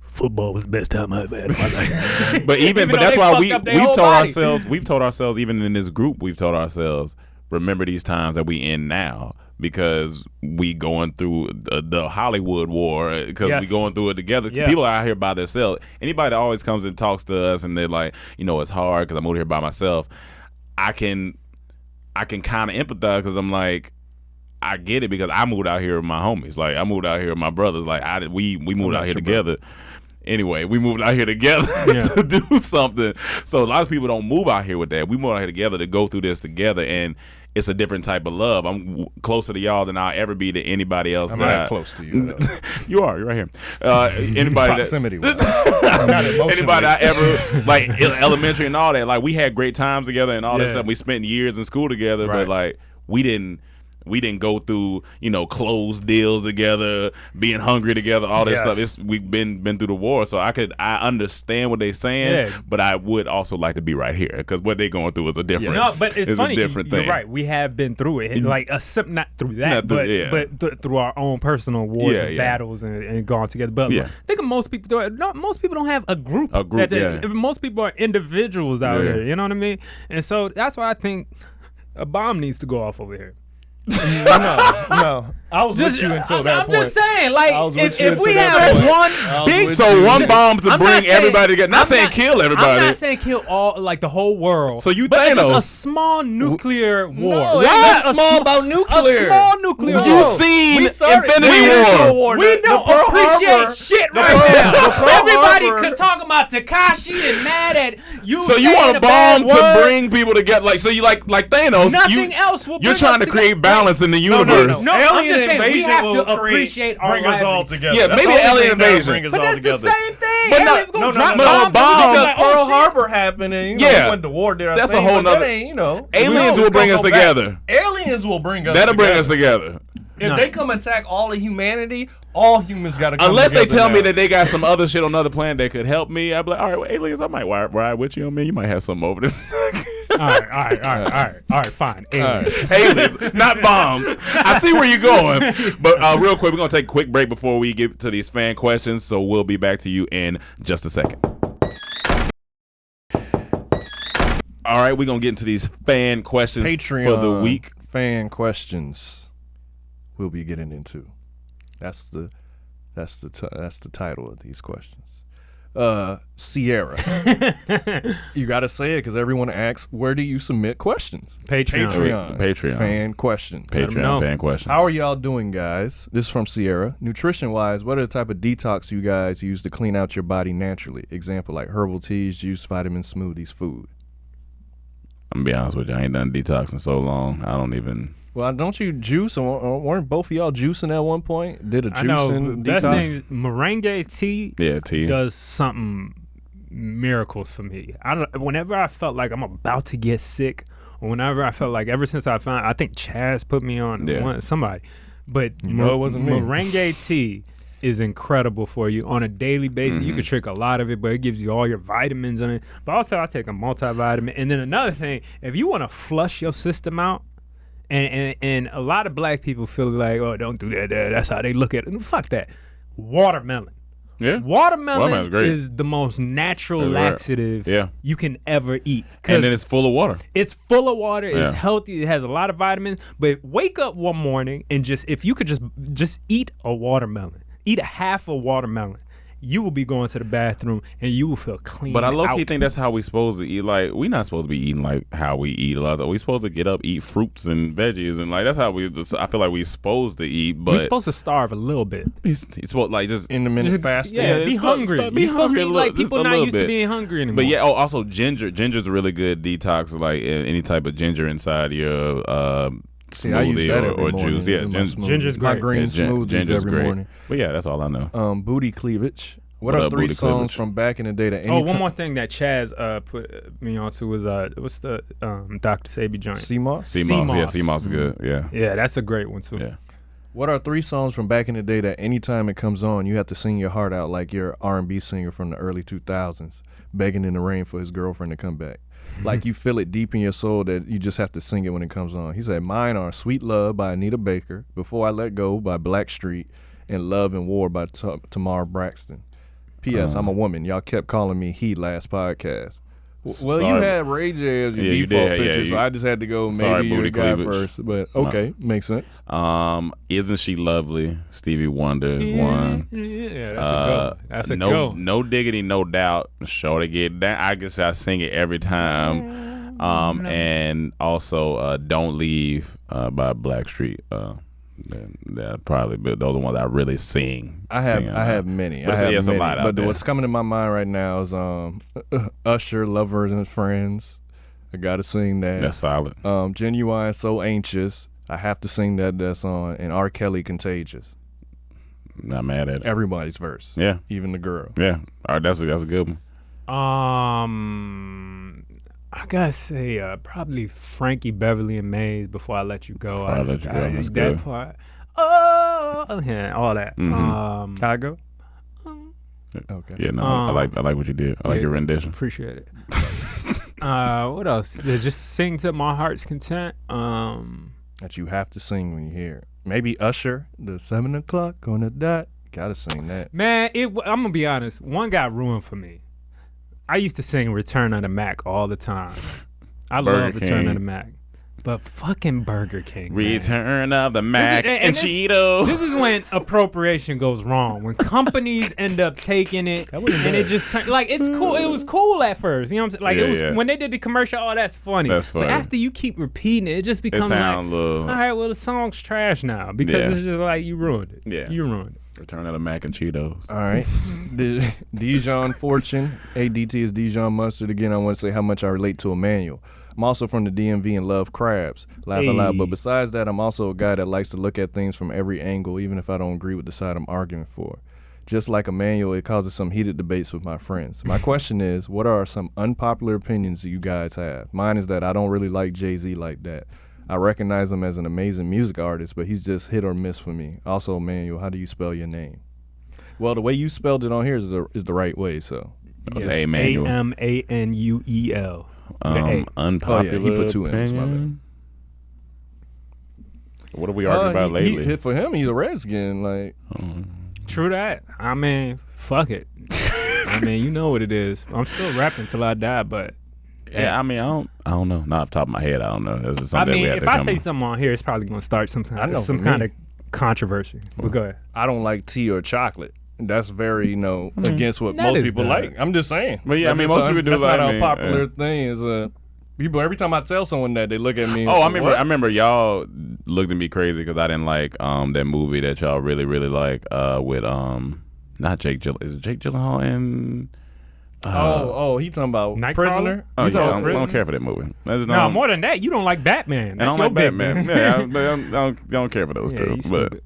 Football was the best time I've had in my life. but that's why we've told ourselves even in this group, we've told ourselves, remember these times that we in now. Because we going through the Hollywood war, because we going through it together. People are out here by themselves. Anybody that always comes and talks to us and they're like, it's hard because I'm over here by myself. I can kind of empathize because I'm like, I get it because I moved out here with my homies. Like I moved out here with my brothers. Like we moved out here together. Anyway, we moved out here together to do something. So a lot of people don't move out here with that. We moved out here together to go through this together, and it's a different type of love. I'm closer to y'all than I'll ever be to anybody else. I'm not close to you. You are. You're right here. Anybody proximity. Anybody I ever like elementary and all that. Like we had great times together and all that stuff. We spent years in school together, but like we didn't go through, closed deals together, being hungry together, all this stuff. We've been through the war, so I understand what they're saying, but I would also like to be right here because what they're going through is a different. No, but it's funny. A different thing. You're right. We have been through it, like not through that, but through our own personal wars and battles and gone together. But I think most people don't have a group. Most people are individuals out here. You know what I mean? And so that's why I think a bomb needs to go off over here. No. I was with you until that point. I'm just saying, like, if we have one bomb to bring everybody together. Not saying kill everybody. I'm not saying kill all, like, the whole world. So you think Thanos. It's a small nuclear war. No, it's not small about nuclear. A small nuclear war. You seen Infinity War. We don't appreciate shit right now. Everybody could talk about Tekashi and mad at you. So you want a bomb to bring people together? Like, so you like Thanos? Nothing else will. You're trying to create balance in the universe. No, alien invasion will bring us all together. Yeah, maybe alien invasion. But that's the same thing. But Aliens gonna drop bombs. Because Pearl Harbor happened and went to war there. That's a whole nother. Aliens will bring us together. Aliens will bring us. That'll bring us together. If they come attack all of humanity, all humans got to come unless together. They tell me that they got some other shit on another planet that could help me, I'd be like, all right, well, aliens, I might ride with you. I mean, you might have something over there. All right, fine. Aliens. Aliens, not bombs. I see where you're going. But real quick, we're going to take a quick break before we get to these fan questions, so we'll be back to you in just a second. All right, we're going to get into these fan questions Patreon for the week. Fan questions we'll be getting into. That's the title of these questions. Sierra, you got to say it because everyone asks, where do you submit questions? Patreon. Fan questions. Patreon fan questions. How are y'all doing, guys? This is from Sierra. Nutrition-wise, what are the type of detox you guys use to clean out your body naturally? Example, like herbal teas, juice, vitamins, smoothies, food. I'm going to be honest with you. I ain't done detox in so long. I don't even... Well, don't you juice? Weren't both of y'all juicing at one point? Did a juicing detox? Best thing, meringue tea. Yeah, tea does something miracles for me. Whenever I felt like I'm about to get sick, or whenever I felt like ever since I think Chaz put me on somebody, but it wasn't me. Meringue tea is incredible for you on a daily basis. You can drink a lot of it, but it gives you all your vitamins in it. But also, I take a multivitamin. And then another thing, if you want to flush your system out, And a lot of black people feel like, oh, don't do that. That's how they look at it. Fuck that. Watermelon. Yeah. Watermelon is the most natural laxative you can ever eat. And then it's full of water. It's full of water. It's healthy. It has a lot of vitamins. But wake up one morning and if you could just eat a watermelon, eat a half a watermelon, you will be going to the bathroom and you will feel clean. But I low-key think that's how we supposed to eat. Like, we not supposed to be eating like how we eat a lot. We supposed to get up, eat fruits and veggies, and like that's how I feel like we supposed to eat. But we're supposed to starve a little bit. He's supposed like just intermittent fasting. Yeah, be hungry. Be hungry. Like people not used to being hungry anymore. But yeah, also ginger. Ginger's a really good detox. Like any type of ginger inside your smoothie or juice. Yeah, ginger's great. My green smoothies every morning. But yeah, that's all I know. Booty cleavage. What are 3 songs from back in the day that one more thing that Chaz put me onto was what's the Dr. Sabi joint? CMOS? CMOS. Yeah, CMOS is good. Yeah. Yeah, that's a great one too. Yeah. What are 3 songs from back in the day that anytime it comes on, you have to sing your heart out like you're an R&B singer from the early 2000s, begging in the rain for his girlfriend to come back? Like you feel it deep in your soul that you just have to sing it when it comes on. He said, mine are Sweet Love by Anita Baker, Before I Let Go by Blackstreet, and Love and War by Tamar Braxton. P.S. I'm a woman. Y'all kept calling me he last podcast. Well, you had Ray J as your default picture, so I just had to go maybe you're a guy first. But okay, makes sense. Isn't She Lovely? Stevie Wonder is one. Yeah, that's a go. That's a go. No Diggity, No Doubt. Sure to get that. I guess I sing it every time. And also Don't Leave by Blackstreet. Yeah, probably, but those are the ones I really sing. I have many. But what's coming to my mind right now is Usher, Lovers and Friends. I gotta sing that. That's solid. Genuine, So Anxious. I have to sing that song. And R. Kelly, Contagious. Not mad at it. Everybody's verse. Yeah, even the girl. Yeah, all right, that's a good one. I gotta say, probably Frankie Beverly and Maze, Before I Let You Go. That part. Oh, yeah, all that. I go. Okay. Yeah, no, I like what you did. I like your rendition. Appreciate it. What else? Just sing to my heart's content. That you have to sing when you hear it. Maybe Usher, the 7 o'clock on the dot. Gotta sing that. Man, I'm gonna be honest. One got ruined for me. I used to sing Return of the Mac all the time. I love Return of the Mac. But fucking Burger King. Return of the Mac and Cheetos. This is when appropriation goes wrong. When companies end up taking it and it just turned like it's cool. It was cool at first. You know what I'm saying? Like it was when they did the commercial, oh that's funny. That's funny. But after you keep repeating it, it just becomes like all right, well the song's trash now. Because it's just like you ruined it. Yeah. You ruined it. Return of the Mac and Cheetos. All right. Dijon Fortune. ADT is Dijon Mustard. Again, I want to say how much I relate to Emmanuel. I'm also from the DMV and love crabs. Laugh aloud. But besides that, I'm also a guy that likes to look at things from every angle, even if I don't agree with the side I'm arguing for. Just like Emmanuel, it causes some heated debates with my friends. My question is, what are some unpopular opinions that you guys have? Mine is that I don't really like Jay-Z like that. I recognize him as an amazing music artist, but he's just hit or miss for me. Also, Emmanuel, how do you spell your name? Well, the way you spelled it on here is the right way, so. Yes. Emmanuel. Amanuel. Unpopular he put 2 M's, my bad. What have we argued about lately? For him, he's a Redskin. Like, true that. I mean, fuck it. I mean, you know what it is. I'm still rapping till I die, but. Yeah, I mean, I don't know. Not off the top of my head, I don't know. This is something we have if I say something on here, it's probably going to start some kind of controversy. But go ahead. I don't like tea or chocolate. That's very, against what most people like. I'm just saying. But yeah, I mean, most people do like that's not a popular thing. Is people every time I tell someone that, they look at me. Oh, I remember y'all looked at me crazy because I didn't like that movie that y'all really really like with not Jake Gyllenhaal. Is it Jake Gyllenhaal and? He talking about Prisoner? Oh, yeah, I don't care for that movie. No, more than that, you don't like Batman. I don't like Batman. Yeah, I don't care for those two. But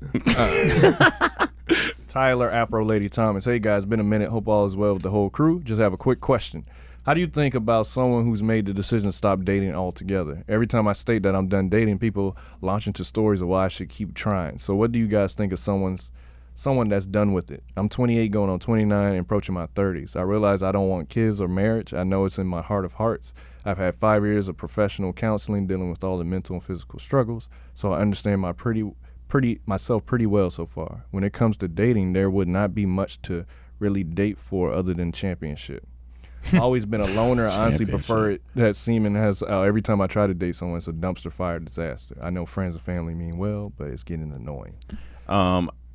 Tyler Afro Lady Thomas. Hey guys, been a minute. Hope all is well with the whole crew. Just have a quick question. How do you think about someone who's made the decision to stop dating altogether? Every time I state that I'm done dating, people launch into stories of why I should keep trying. So what do you guys think of someone's someone that's done with it. I'm 28 going on 29 and approaching my 30s. I realize I don't want kids or marriage. I know it's in my heart of hearts. I've had 5 years of professional counseling dealing with all the mental and physical struggles, so I understand myself pretty well so far. When it comes to dating, there would not be much to really date for other than championship. Always been a loner. I honestly prefer it that semen has every time I try to date someone, it's a dumpster fire disaster. I know friends and family mean well, but it's getting annoying.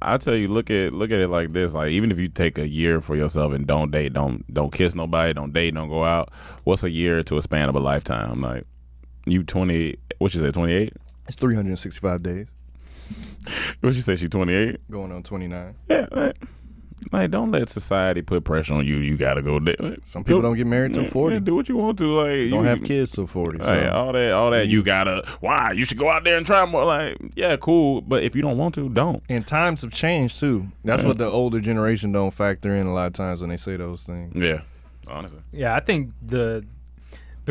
I tell you, look at it like this. Like, even if you take a year for yourself and don't date, don't kiss nobody, don't date, don't go out. What's a year to a span of a lifetime? Like, you 20, what you say, 28? It's 365 days. What you say, she 28? Going on 29. Yeah, like, don't let society put pressure on you. You gotta go date. Some people don't get married till 40. Yeah, do what you want to. Like, don't have kids till 40. So. Like, all that. You gotta. Why? You should go out there and try more. Like, yeah, cool. But if you don't want to, don't. And times have changed too. That's what the older generation don't factor in a lot of times when they say those things. Yeah, honestly. Yeah, I think the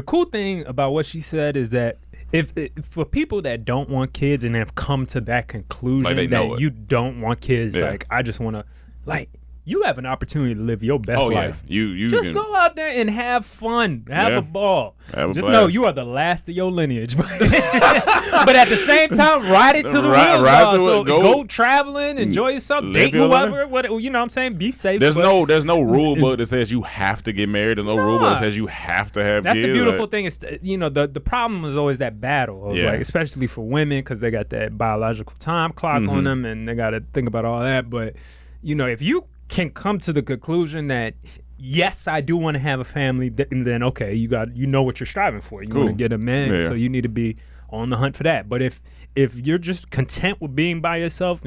cool thing about what she said is that if for people that don't want kids and have come to that conclusion that you don't want kids, like, I just want to, like, you have an opportunity to live your best life. You just go out there and have fun, have a ball. Just know you are the last of your lineage, but at the same time, ride it to the wheels. So go traveling, enjoy yourself, date whoever. You know what I'm saying? Be safe. There's no rule book that says you have to get married. There's no rule book that says you have to have kids. That's the beautiful thing. Is the problem is always that battle, of like, especially for women, because they got that biological time clock on them, and they got to think about all that. But if you can come to the conclusion that yes, I do want to have a family, then okay, you know what you're striving for. You want to get a man, so you need to be on the hunt for that. But if you're just content with being by yourself,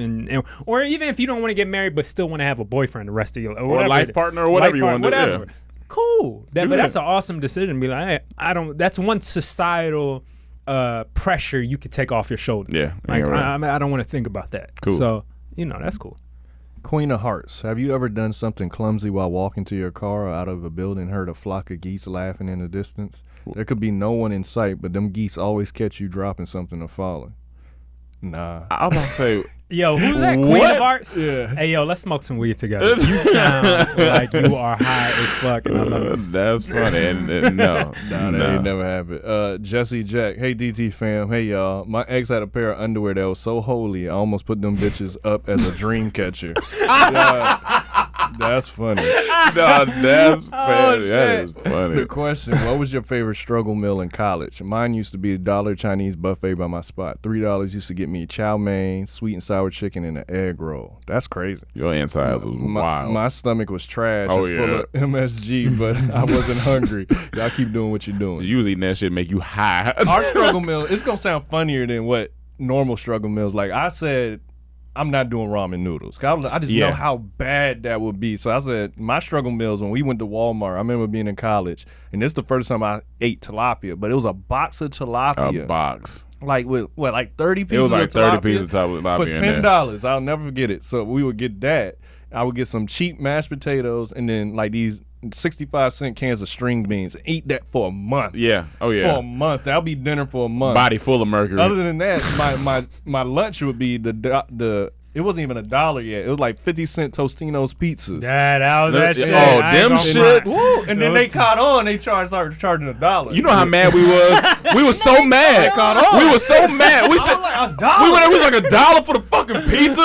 or even if you don't want to get married but still want to have a boyfriend the rest of your life, or a life partner, or whatever you want to do, whatever. Cool. But that's an awesome decision. Be like, hey, I don't. That's one societal pressure you could take off your shoulders. Yeah, like I don't want to think about that. Cool. So that's cool. Queen of Hearts, have you ever done something clumsy while walking to your car or out of a building, heard a flock of geese laughing in the distance? There could be no one in sight, but them geese always catch you dropping something or falling. Nah. I was about to say, yo, who's that? Queen of Hearts? Yeah. Hey, yo, let's smoke some weed together. You sound like you are high as fuck, and I love it. That's funny. And no, that ain't never happened. Jesse Jack, hey DT fam, hey y'all. My ex had a pair of underwear that was so holy, I almost put them bitches up as a dream catcher. That's funny. No, that's funny. That is funny. The question: what was your favorite struggle meal in college? Mine used to be $1 Chinese buffet by my spot. $3 used to get me chow mein, sweet and sour chicken, and an egg roll. That's crazy. Your insides was wild. My stomach was trash and full of MSG, but I wasn't hungry. Y'all keep doing what you're doing. You was eating that shit make you high. Our struggle meal, it's gonna sound funnier than what normal struggle meals. Like I said, I'm not doing ramen noodles. I just know how bad that would be. So I said, my struggle meals, when we went to Walmart, I remember being in college, and this is the first time I ate tilapia, but it was a box of tilapia. A box. Like with, like 30 pieces it was like of tilapia? 30 pieces of tilapia for $10. I'll never forget it. So we would get that. I would get some cheap mashed potatoes and then like these 65-cent cans of string beans. Eat that for a month. Yeah. Oh yeah. For a month. That'll be dinner for a month. Body full of mercury. Other than that, my lunch would be the it wasn't even $1 yet. It was like 50-cent Tostino's pizzas. That was that shit. Oh, them shits. Woo. And then they caught on. They started charging $1. You know how mad we was? We was so mad. We was so mad. We said like $1. We was like $1 for the fucking pizza.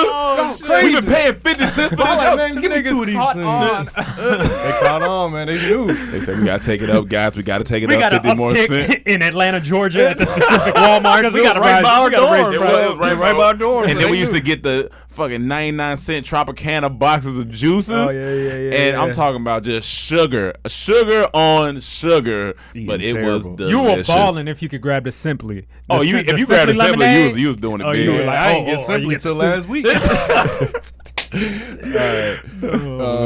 Crazy. We been paying 50 cents for this. Like, man, give me 2 of these things. They caught on, man. They knew. They said we gotta take it up, guys. We gotta take it up 50 more cents. In Atlanta, Georgia, at the specific Walmart. Because we got right by our dorm. Right by our dorm. And then we used to get the fucking 99-cent Tropicana boxes of juices. Oh, yeah. And I'm talking about just sugar on sugar. But it was delicious. You were balling if you could grab the Simply. If you grabbed the Simply, you was doing it big. I didn't get Simply till last week. All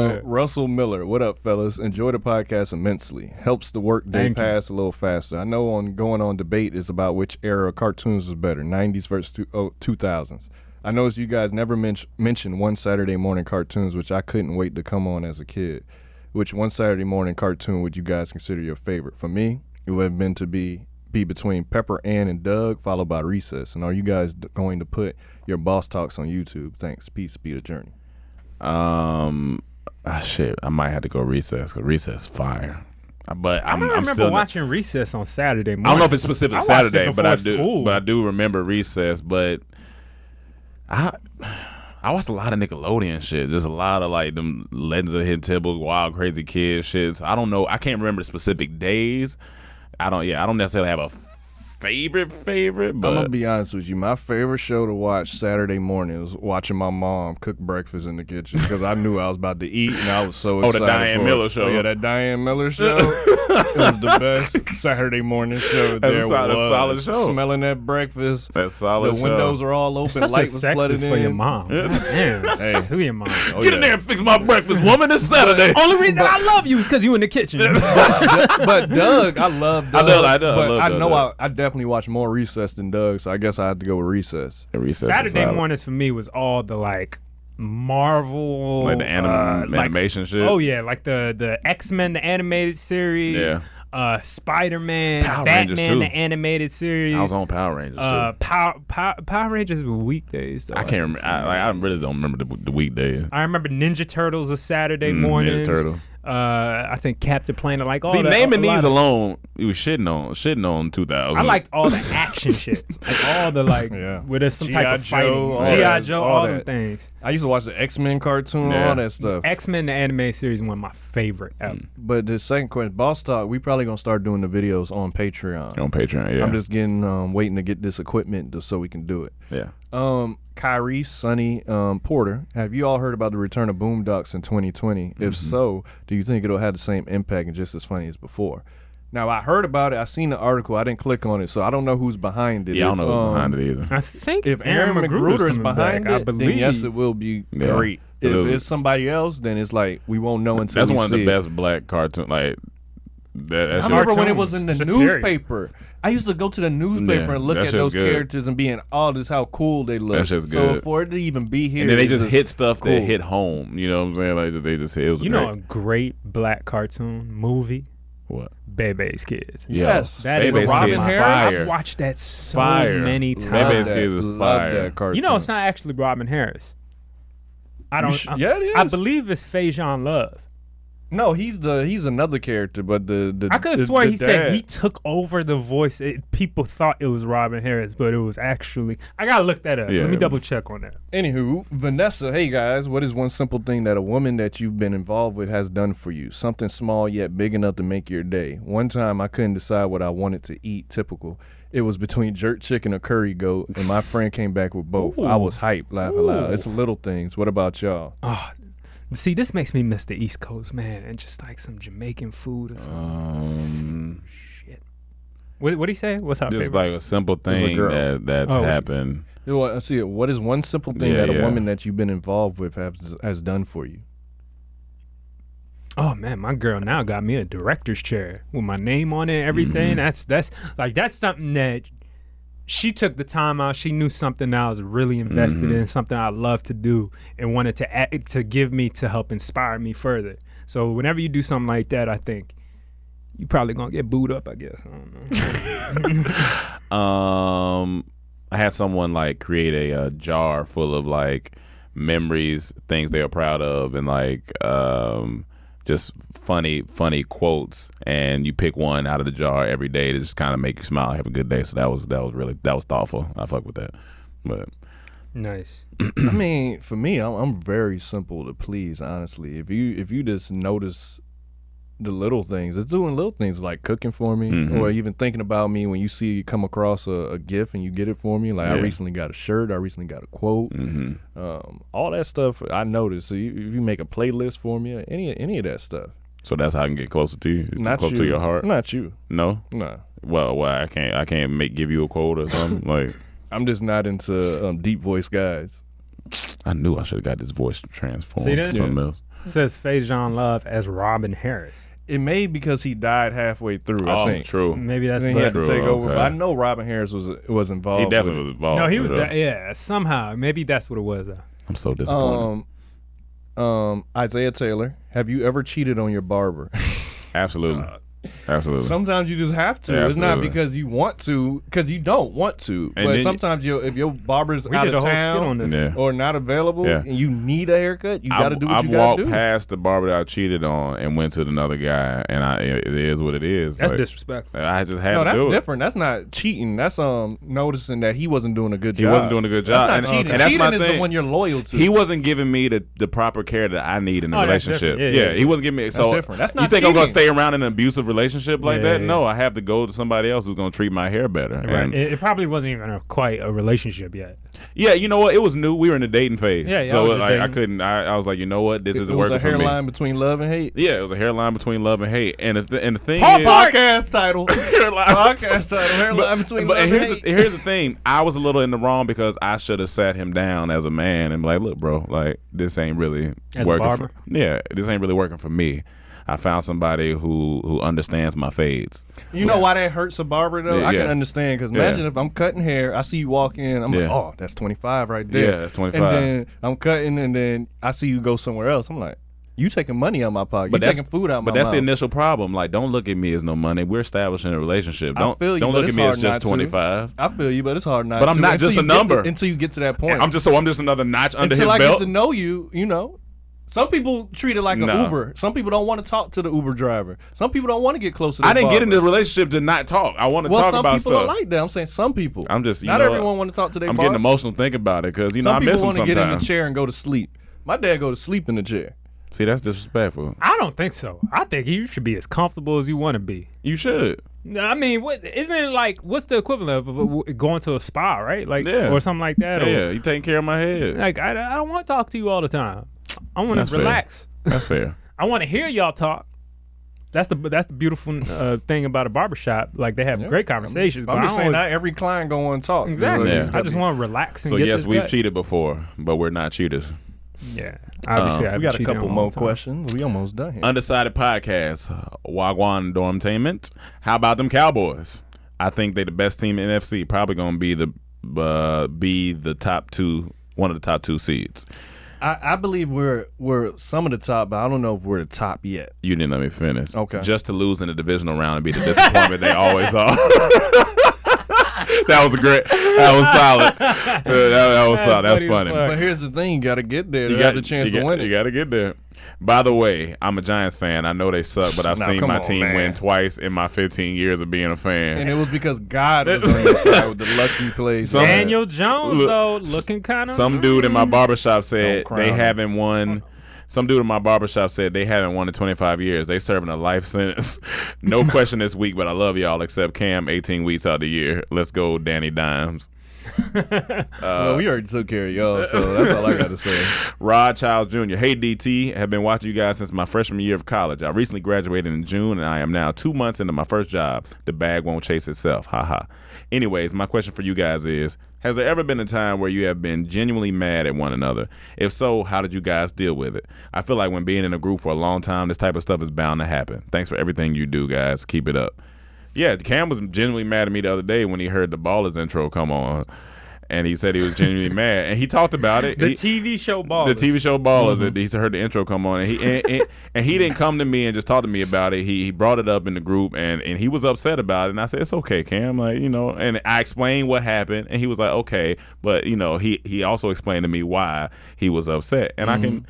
right. Russell Miller, what up, fellas? Enjoy the podcast immensely. Helps the work day pass a little faster. I know going on debate is about which era of cartoons is better, 90s versus 2000s. I noticed you guys never mentioned One Saturday Morning cartoons, which I couldn't wait to come on as a kid. Which One Saturday Morning cartoon would you guys consider your favorite? For me, it would have been to be between Pepper Ann and Doug, followed by Recess. And are you guys going to put your boss talks on YouTube? Thanks. Peace. Be the journey. Shit, I might have to go Recess. Cause Recess fire. But I remember still watching Recess on Saturday morning. I don't know if it's specific Saturday, but I do. School. But I do remember Recess. But I watched a lot of Nickelodeon shit. There's a lot of like them Legends of Hidden Temple, Wild Crazy Kids shit. So I don't know. I can't remember the specific days. I don't necessarily have a favorite. But I'm gonna be honest with you. My favorite show to watch Saturday morning was watching my mom cook breakfast in the kitchen because I knew I was about to eat and I was so excited. The Diane Miller show. Oh, yeah, that Diane Miller show. It was the best Saturday morning show there was. Solid show. Smelling that breakfast. That's solid. The windows were all open. Such light a was flooded sexist in. for your mom. Yeah. Damn. Hey. Who your mom? Get in there and fix my breakfast, woman. It's Saturday. Only reason I love you is because you in the kitchen. But Doug, I love Doug. I do. But I love know Doug. I definitely watch more Recess than Doug, so I guess I had to go with Recess. Recess Saturday mornings for me was all the like Marvel, like the animation shit. Oh yeah, like the X-Men, the animated series. Yeah. Spider-Man, Power Rangers, Batman, too. the animated series. I was on Power Rangers. Power Rangers were weekdays. Though, I can't remember. I really don't remember the weekday. I remember Ninja Turtles was Saturday mornings. Ninja Turtle. I think Captain Planet, like all See, that. naming a lot these of- alone, you was shitting on 2000. I liked all the action shit, like all the like Yeah. where there's some type of G.I. fighting. Joe, all GI that, Joe, all all them that. things. I used to watch the X-Men cartoon, Yeah. all that stuff. X-Men, the anime series, one of my favorite ever. But the second question, Boss Talk, we probably gonna start doing the videos on Patreon. on Patreon. Yeah, I'm just getting waiting to get this equipment so we can do it. yeah. Kyrie, Sonny, Porter, have you all heard about the return of Boondocks in 2020? If so, do you think it'll have the same impact and just as funny as before? Now, I heard about it. I seen the article. I didn't click on it, so I don't know who's behind it. Yeah, I don't know who's behind it either. I think If Aaron Magruder is behind back, I it, believe. then yes, it will be Yeah. great. It If was- it's somebody else, then it's like we won't know until That's we one of see the it. best black cartoon. Like that. I That's remember when it was in the Just period. newspaper. I used to go to the newspaper Yeah, and look that at shit's those good. characters and being, oh, this is how cool they look. That shit's So good. for it to even be here, and then they it's just hit stuff cool. that hit home. You know what I'm saying? Like they just hit. It was You great. know a great black cartoon movie? What? Bebe's Kids. Yes. That is Baby's one of Kids my- fire. I've watched that so Fire. many Baby's times. Kids is Love fire. that cartoon. You know, it's not actually Robin Harris. I don't. Yeah, it is. I believe it's Faison Love. No, he's another character, but the I could have the- sworn the he said dad- he took over the voice. People thought it was Robin Harris, but it was actually. I gotta look that up. Yeah. Let me double check on that. Anywho, Vanessa, hey guys, what is one simple thing that a woman that you've been involved with has done for you? Something small yet big enough to make your day. One time I couldn't decide what I wanted to eat, typical. It was between jerk chicken or curry goat, and my friend came back with both. I was hyped, laughing loud. It's little things. What about y'all? See, this makes me miss the East Coast, man, and just like some Jamaican food or something. Shit. What do you say? What's our Just favorite? like a simple thing girl. that's Oh, happened. Let's see, what is one simple thing Yeah, that a yeah. woman that you've been involved with has done for you? Oh man, my girl now got me a director's chair with my name on it and everything. Mm-hmm. That's something that she took the time out. She knew something that I was really invested Mm-hmm. in, something I love to do, and wanted to give me to help inspire me further. So whenever you do something like that, I think you probably gonna get booed up. I guess I don't know. I had someone like create a jar full of like memories, things they are proud of, and like just funny quotes, and you pick one out of the jar every day to just kind of make you smile, have a good day. So that was thoughtful. I fuck with that. But Nice. I mean, for me, I'm very simple to please. Honestly, if you just notice the little things, it's doing little things like cooking for me, or even thinking about me when you come across a gift and you get it for me. Like I Yeah. recently got a shirt, I recently got a quote, all that stuff I noticed. So if you make a playlist for me, any of that stuff. so that's how I can get closer to you, Not closer you. to your heart. Not you. No. Nah. Well, I can't give you a quote or something. Like I'm just not into deep voice guys. I knew I should have got this voice transformed See to this? something else. It says Faison Love as Robin Harris. It may because he died halfway through. I think. True. Maybe that's Then he had but to True, take over. okay. But I know Robin Harris was involved. He definitely with was involved. no, he was with it. yeah. Somehow, maybe that's what it was. I'm so disappointed. Isaiah Taylor, have you ever cheated on your barber? Absolutely. Absolutely. Sometimes you just have to. Yeah, it's not absolutely. because you want to, because you don't want to. And but then- sometimes if your barber's We out did of a whole skit town on this. Yeah. or not available Yeah. and you need a haircut, you got to do what I've you got walked to do. past the barber that I cheated on and went to another guy, and it is what it is. That's Like, disrespectful. I just had No, to that's do it. different. That's not cheating. That's noticing that he wasn't doing a good He job. wasn't doing a good job. That's not and, cheating. and that's Cheating my is thing. the one you're loyal to. He wasn't giving me the proper care that I need in the Oh, that's relationship. different. Yeah, yeah. He wasn't giving me. So different. That's you not think I'm gonna cheating. stay around in an abusive relationship like Yeah, that? yeah. No, I have to go to somebody else who's gonna treat my hair better. Right. And It probably wasn't even quite a relationship yet. yeah, you know what? It was new. We were in the dating phase. Yeah, yeah, I So was just like I dating. couldn't. I was like, you know what? This it isn't was working a for me. hairline between love and hate. Yeah, it was a hairline between love and hate. And the thing Paul is, Flart! Podcast title. Podcast title. Hairline between love and hate. here's the thing. I was a little in the wrong because I should have sat him down as a man and be like, look, bro, like this ain't really As a working. barber? This ain't really working for me. I found somebody who understands my fades. You know why that hurts a barber though? Yeah, I can yeah. understand because Yeah. imagine if I'm cutting hair, I see you walk in, I'm like, Yeah. oh, that's 25 right there. Yeah, that's 25. And then I'm cutting, and then I see you go somewhere else. I'm like, you taking money out of my pocket? You taking food out of my But that's the mouth. initial problem. Like, don't look at me as no money. We're establishing a relationship. I Don't feel you, don't but look it's at me as hard just not to. 25. I feel you, but it's hard not. But I'm to not until just a you get to- number. until you get to that point. I'm just another notch under until his I belt. get to know you. You know. Some people treat it like an No. Uber. Some people don't want to talk to the Uber driver. Some people don't want to get close to the I didn't get barber. into the relationship to not talk. I want to Well, talk some about people stuff. are like that. I'm saying some people. I'm just, you not know, everyone want to talk to their I'm barber. getting emotional thinking about it because, you know, Some I people miss him want to get in the sometimes. chair and go to sleep. My dad go to sleep in the chair. See, that's disrespectful. I don't think so. I think you should be as comfortable as you want to be. You should. I mean, what isn't it like? What's the equivalent of going to a spa, right? Like, Yeah. or something like that. Yeah, Or, you taking care of my head. like, I don't want to talk to you all the time. I want That's to fair. relax. That's fair. I want to hear y'all talk. That's the beautiful thing about a barbershop. Like, they have great conversations. I'm but just I saying, don't not every client go and talk. exactly. Yeah. I just want to relax and So get yes, this we've cut. cheated before, but we're not cheaters. Yeah, obviously, I've We got a cheated couple on all more the time. questions. We almost done here. Undecided podcast. Wagwan Dormtainment. How about them Cowboys? I think they the best team in NFC. Probably gonna be the top two, one of the top two seeds. I believe we're some of the top, but I don't know if we're the top yet. You didn't let me finish. Okay. Just to lose in the divisional round and be the disappointment they always are. That was great. That was solid. That was solid. That's funny. But here's the thing: you got to get there to have the chance to win You it. got to get there. By the way, I'm a Giants fan. I know they suck, but I've Now, seen come my on, team man. win twice in my 15 years of being a fan. And it was because God was on your side with the lucky plays. Some- Daniel Jones, Look, though, looking kind of. Some dude in my barbershop said Don't crown they him. haven't won. Some dude in my barbershop said they haven't won in 25 years. They serving a life sentence. No question this week, but I love y'all except Cam 18 weeks out of the year. Let's go, Danny Dimes. Well, we already took care of y'all, so that's all I got to say. Rod Childs Jr. Hey, DT. Have been watching you guys since my freshman year of college. I recently graduated in June, and I am now 2 months into my first job. The bag won't chase itself. Ha ha. Anyways, my question for you guys is, has there ever been a time where you have been genuinely mad at one another? If so, how did you guys deal with it? I feel like when being in a group for a long time, this type of stuff is bound to happen. Thanks for everything you do, guys. Keep it up. Yeah, Cam was genuinely mad at me the other day when he heard the Ballers intro come on. And he said he was genuinely mad. And he talked about it. The TV show Ballers. The TV show Ballers. He heard the intro come on, and he didn't come to me and just talk to me about it. He brought it up in the group, and he was upset about it. And I said, it's okay, Cam. Like, you know, and I explained what happened, and he was like, okay, but you know, he also explained to me why he was upset. And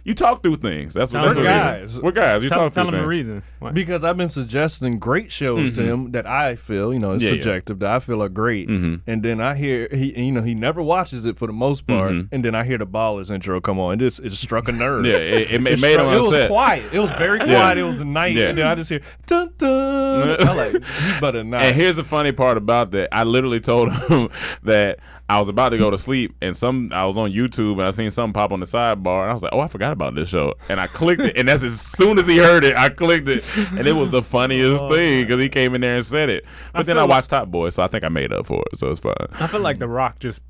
you talk through things. That's what We're that's what it guys. is. We're guys. You talk Tell through him the things. reason. What? Because I've been suggesting great shows to him that I feel, you know, it's Yeah, yeah. subjective, that I feel are great. And then I hear, he never watches it for the most part. And then I hear the Ballers intro come on. And it struck a nerve. Yeah, it made him It was upset. quiet. It was very quiet. It was the night. Yeah. And then I just hear, dun dun. I'm like, he better not. And here's the funny part about that. I literally told him that I was about to go to sleep, and I was on YouTube, and I seen something pop on the sidebar, and I was like, oh, I forgot about this show. And I clicked it, and that's as soon as he heard it, I clicked it. And it was the funniest thing, because he came in there and said it. But then feel I watched Top Boy, so I think I made up for it, so it's fine. I feel like The Rock just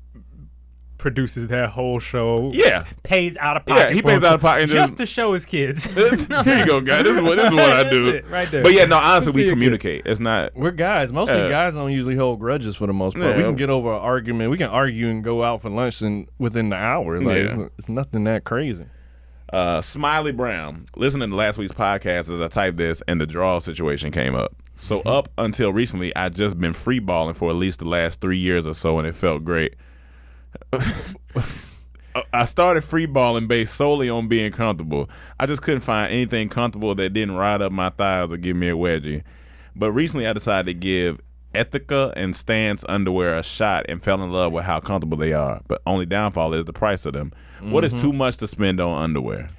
produces that whole show. Yeah. Pays out of pocket. Yeah, he for pays himself out of pocket and just to show his kids. Here you go, guys. This is what I do. That's it, right there. But yeah, no, honestly, we Good. communicate. It's not. We're guys. Mostly guys don't usually hold grudges for the most part. Yeah. We can get over an argument. We can argue and go out for lunch within the hour. Like Yeah. it's nothing that crazy. Smiley Brown. Listening to last week's podcast as I typed this and the draw situation came up. So up until recently, I just been free balling for at least the last 3 years or so, and it felt great. I started free balling based solely on being comfortable. I just couldn't find anything comfortable that didn't ride up my thighs or give me a wedgie. But recently I decided to give Ethica and Stance underwear a shot and fell in love with how comfortable they are. But only downfall is the price of them. What is too much to spend on underwear?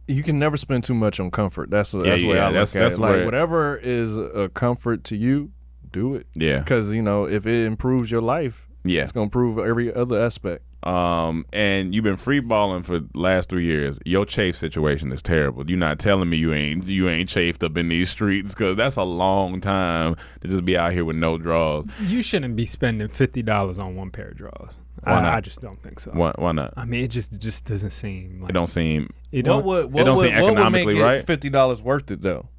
You can never spend too much on comfort. That's the way I look at it. Like, whatever is a comfort to you, do it. Yeah. Because, if it improves your life, it's going to improve every other aspect. And you've been free balling for the last 3 years. Your chafe situation is terrible. You're not telling me you ain't chafed up in these streets, because that's a long time to just be out here with no draws. You shouldn't be spending $50 on one pair of drawers. Why not? I just don't think so. Why not? I mean, it just doesn't seem like It don't seem economically right. $50 worth it though.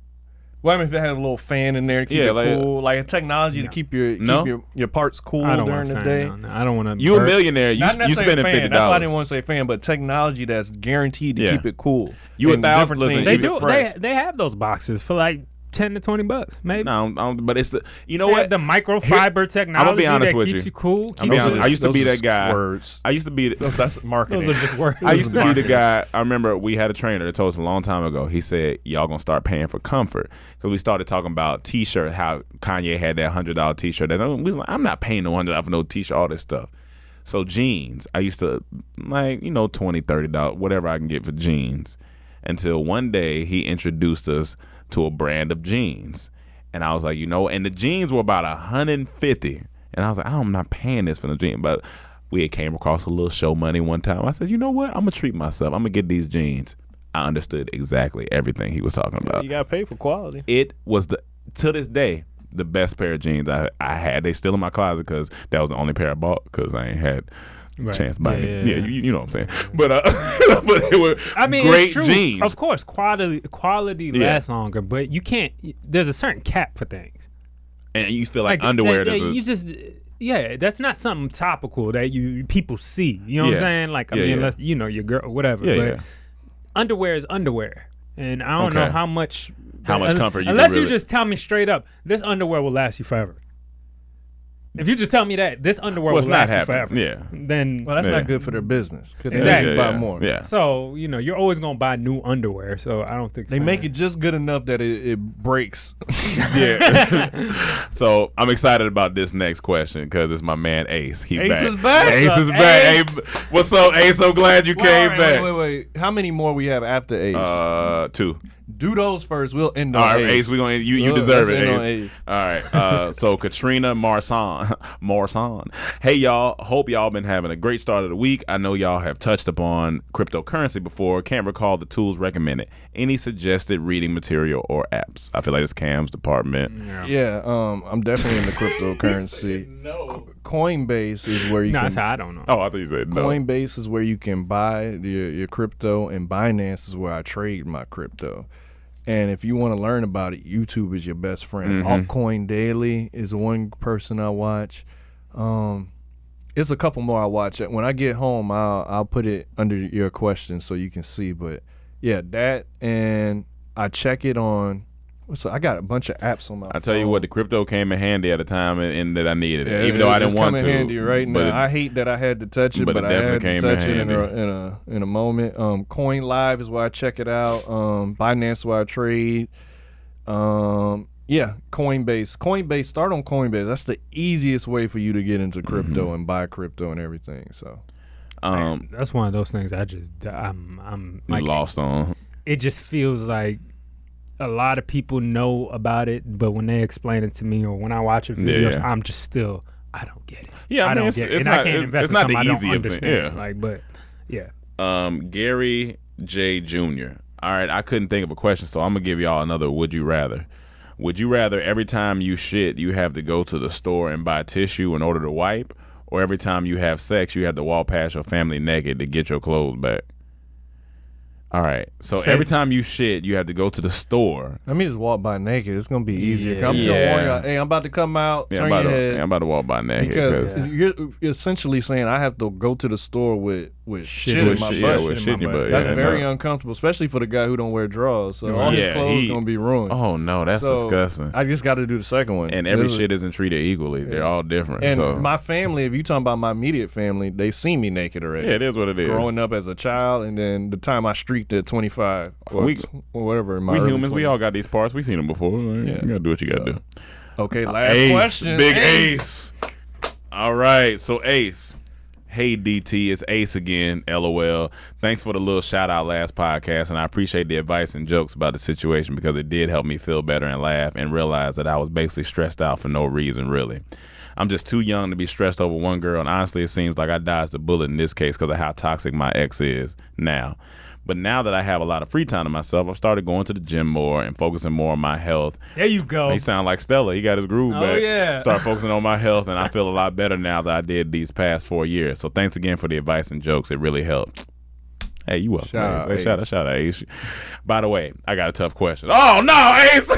Well, I mean, if it had a little fan in there to keep it cool, like a technology to keep your parts cool during the day. I don't want to. You a millionaire? You spending $50. That's why I didn't want to say fan, but technology that's guaranteed to keep it cool. You $1,000. Listen, they do. They have those boxes for like $10 to $20, maybe. No, but it's the what the microfiber technology. I'm gonna be honest with keeps you. Cool. I used to be that guy. Words. I used to be. That's marketing. Those are just words. I used to be the guy. I remember we had a trainer that told us a long time ago. He said, "Y'all gonna start paying for comfort." So we started talking about T-shirt. How Kanye had that $100 T-shirt. And we was like, I'm not paying no $100 for no T-shirt. All this stuff. So jeans, I used to $20, $30, whatever I can get for jeans. Until one day he introduced us to a brand of jeans. And I was like, and the jeans were about $150. And I was like, I'm not paying this for the jeans. But we had came across a little show money one time. I said, you know what? I'm going to treat myself. I'm going to get these jeans. I understood exactly everything he was talking about. You got to pay for quality. It was, to this day, the best pair of jeans I had. They still in my closet because that was the only pair I bought because I ain't had chance to buy it. Yeah, you know what I'm saying. But but they were great jeans. Of course, quality lasts longer, but you can't. There's a certain cap for things. And you feel like underwear. That's not something topical that people see. You know what I'm saying? Like, I mean, unless your girl or whatever. But underwear is underwear, and I don't know how much comfort you unless can you just tell me straight up, this underwear will last you forever. If you just tell me that this underwear will last you forever, then that's not good for their business. Exactly. They buy more. Yeah. So you're always gonna buy new underwear. So I don't think they make it just good enough that it breaks. So I'm excited about this next question because it's my man Ace. Ace is back. Ace is back. Hey, what's up, Ace? I'm glad you came back. Wait. How many more we have after Ace? 2. Do those first. We'll end on All right, Ace. Ace, we gonna you deserve it, Ace. All right. So Katrina Marsan. Hey y'all, hope y'all been having a great start of the week. I know y'all have touched upon cryptocurrency before. Can't recall the tools recommended. Any suggested reading material or apps? I feel like it's Cam's department. Yeah. I'm definitely in the cryptocurrency. No. Coinbase is where you can. I don't know. Oh, I thought you said no. Coinbase is where you can buy your crypto, and Binance is where I trade my crypto. And if you want to learn about it, YouTube is your best friend. Altcoin Daily is one person I watch. It's a couple more I watch. When I get home, I'll put it under your question so you can see. But yeah, that, and I check it on. I got a bunch of apps on my phone. I tell you what, the crypto came in handy at a time and that I needed it, even though I didn't want to. It's coming handy right now. I hate that I had to touch it, but I had to touch it in a moment. Coin Live is where I check it out. Binance is where I trade. Coinbase. Start on Coinbase. That's the easiest way for you to get into crypto and buy crypto and everything. So, that's one of those things I'm like, lost on. It just feels like a lot of people know about it, but when they explain it to me or when I watch a video, I'm just still, I don't get it. Yeah, I don't get it. And I can't invest in something I don't understand. Gary J. Jr. All right, I couldn't think of a question, so I'm going to give y'all another would you rather. Would you rather every time you shit, you have to go to the store and buy tissue in order to wipe, or every time you have sex, you have to walk past your family naked to get your clothes back? All right. So every time you shit, you have to go to the store. Let me just walk by naked. It's gonna be easier. I'm just gonna warn y'all. Hey, I'm about to come out. Turn your head. I'm about to walk by naked because you're essentially saying I have to go to the store with with shit in my butt. Yeah, with shit in your butt. That's very uncomfortable, especially for the guy who don't wear drawers. So all his clothes gonna be ruined. Oh no, that's disgusting. I just got to do the second one. And every shit isn't treated equally. They're all different. And my family, if you talking about my immediate family, they see me naked already. Yeah, it is what it is. Growing up as a child, and then the time I streaked at 25 or whatever. We humans, 20s. We all got these parts. We seen them before. You gotta do what you gotta do. Okay, last question. Big Ace. All right, so Ace. Hey DT, it's Ace again, LOL. Thanks for the little shout out last podcast, and I appreciate the advice and jokes about the situation because it did help me feel better and laugh and realize that I was basically stressed out for no reason, really. I'm just too young to be stressed over one girl, and honestly it seems like I dodged a bullet in this case because of how toxic my ex is now. But now that I have a lot of free time to myself, I've started going to the gym more and focusing more on my health. There you go. He sound like Stella. He got his groove back. Oh, yeah. Start focusing on my health, and I feel a lot better now that I did these past 4 years. So thanks again for the advice and jokes. It really helped. Hey, you welcome, Ace. Hey, shout out, Ace. By the way, I got a tough question. Oh, no, Ace!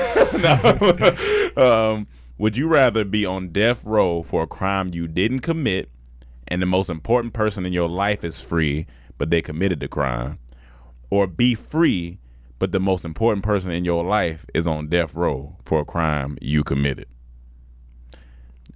No. Would you rather be on death row for a crime you didn't commit and the most important person in your life is free, but they committed the crime? Or be free, but the most important person in your life is on death row for a crime you committed?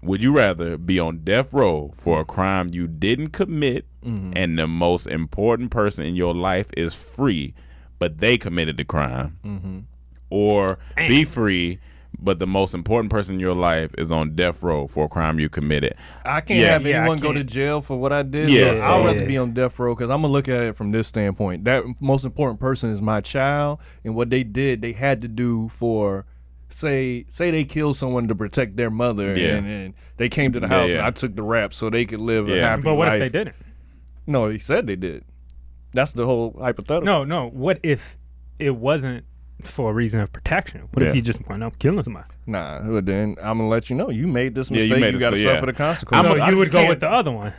Would you rather be on death row for a crime you didn't commit and the most important person in your life is free, but they committed the crime? Or be free, but the most important person in your life is on death row for a crime you committed? I can't have anyone go to jail for what I did. Yeah, so I'd rather be on death row because I'm going to look at it from this standpoint. That most important person is my child, and what they did, they had to do for, say they killed someone to protect their mother, and they came to the house, and I took the rap so they could live a happy life. But what if they didn't? No, he said they did. That's the whole hypothetical. No. What if it wasn't for a reason of protection? What if he just went up killing somebody? Nah, then I'm gonna let you know you made this mistake. You got to suffer the consequences. So you would go with the other one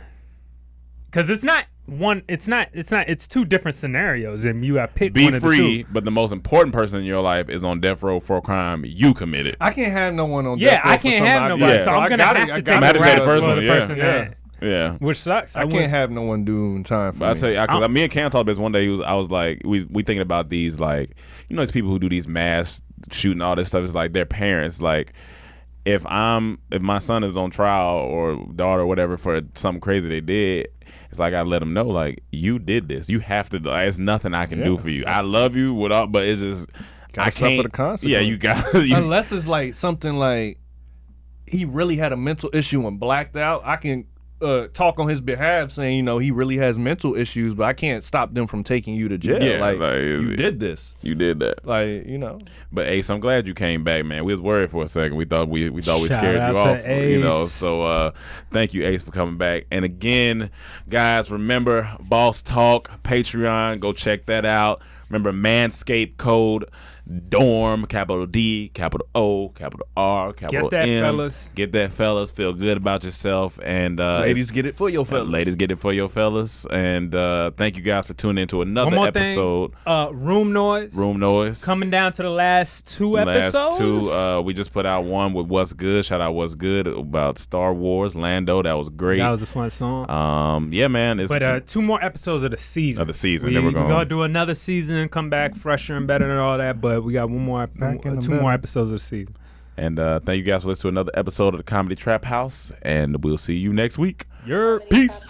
because it's not one. It's two different scenarios, and you have picked one of the two. Be free, but the most important person in your life is on death row for a crime you committed. I can't have no one on death row. I can't have nobody. So I'm gonna have to take the rap for the person that. Yeah, which sucks. I can't have no one doing time for me. I'll tell you, because me and Cam talked about this one day. I was like, we thinking about these, like, you know, these people who do these mass shooting, all this stuff. It's like their parents. Like, if my son is on trial or daughter or whatever for something crazy they did, it's like I let them know, like, you did this. You have to. Like, it's nothing I can do for you. I love you, but it's just I can't. Suffer the consequences. Yeah, you got. Unless it's like something like he really had a mental issue and blacked out, I can talk on his behalf, saying, you know, he really has mental issues, but I can't stop them from taking you to jail. Yeah, like you did this. You did that. Like, you know. But Ace, I'm glad you came back, man. We was worried for a second. We thought we scared you off. Ace. You know. So thank you, Ace, for coming back. And again, guys, remember Boss Talk, Patreon. Go check that out. Remember Manscaped code DORM, capital D, capital O, capital R, capital Get that, M. fellas. Get that, fellas. Feel good about yourself. And ladies, get it for your fellas. Ladies, get it for your fellas. And thank you guys for tuning into another episode. Room Noise. Coming down to the last two episodes. We just put out one with What's Good. Shout out What's Good about Star Wars, Lando. That was great. That was a fun song. Yeah, man. But 2 more episodes of the season. Then we're gonna do another season, come back fresher and better than all that. But we got two more episodes of the season. And thank you guys for listening to another episode of the Comedy Trap House. And we'll see you next week. Peace.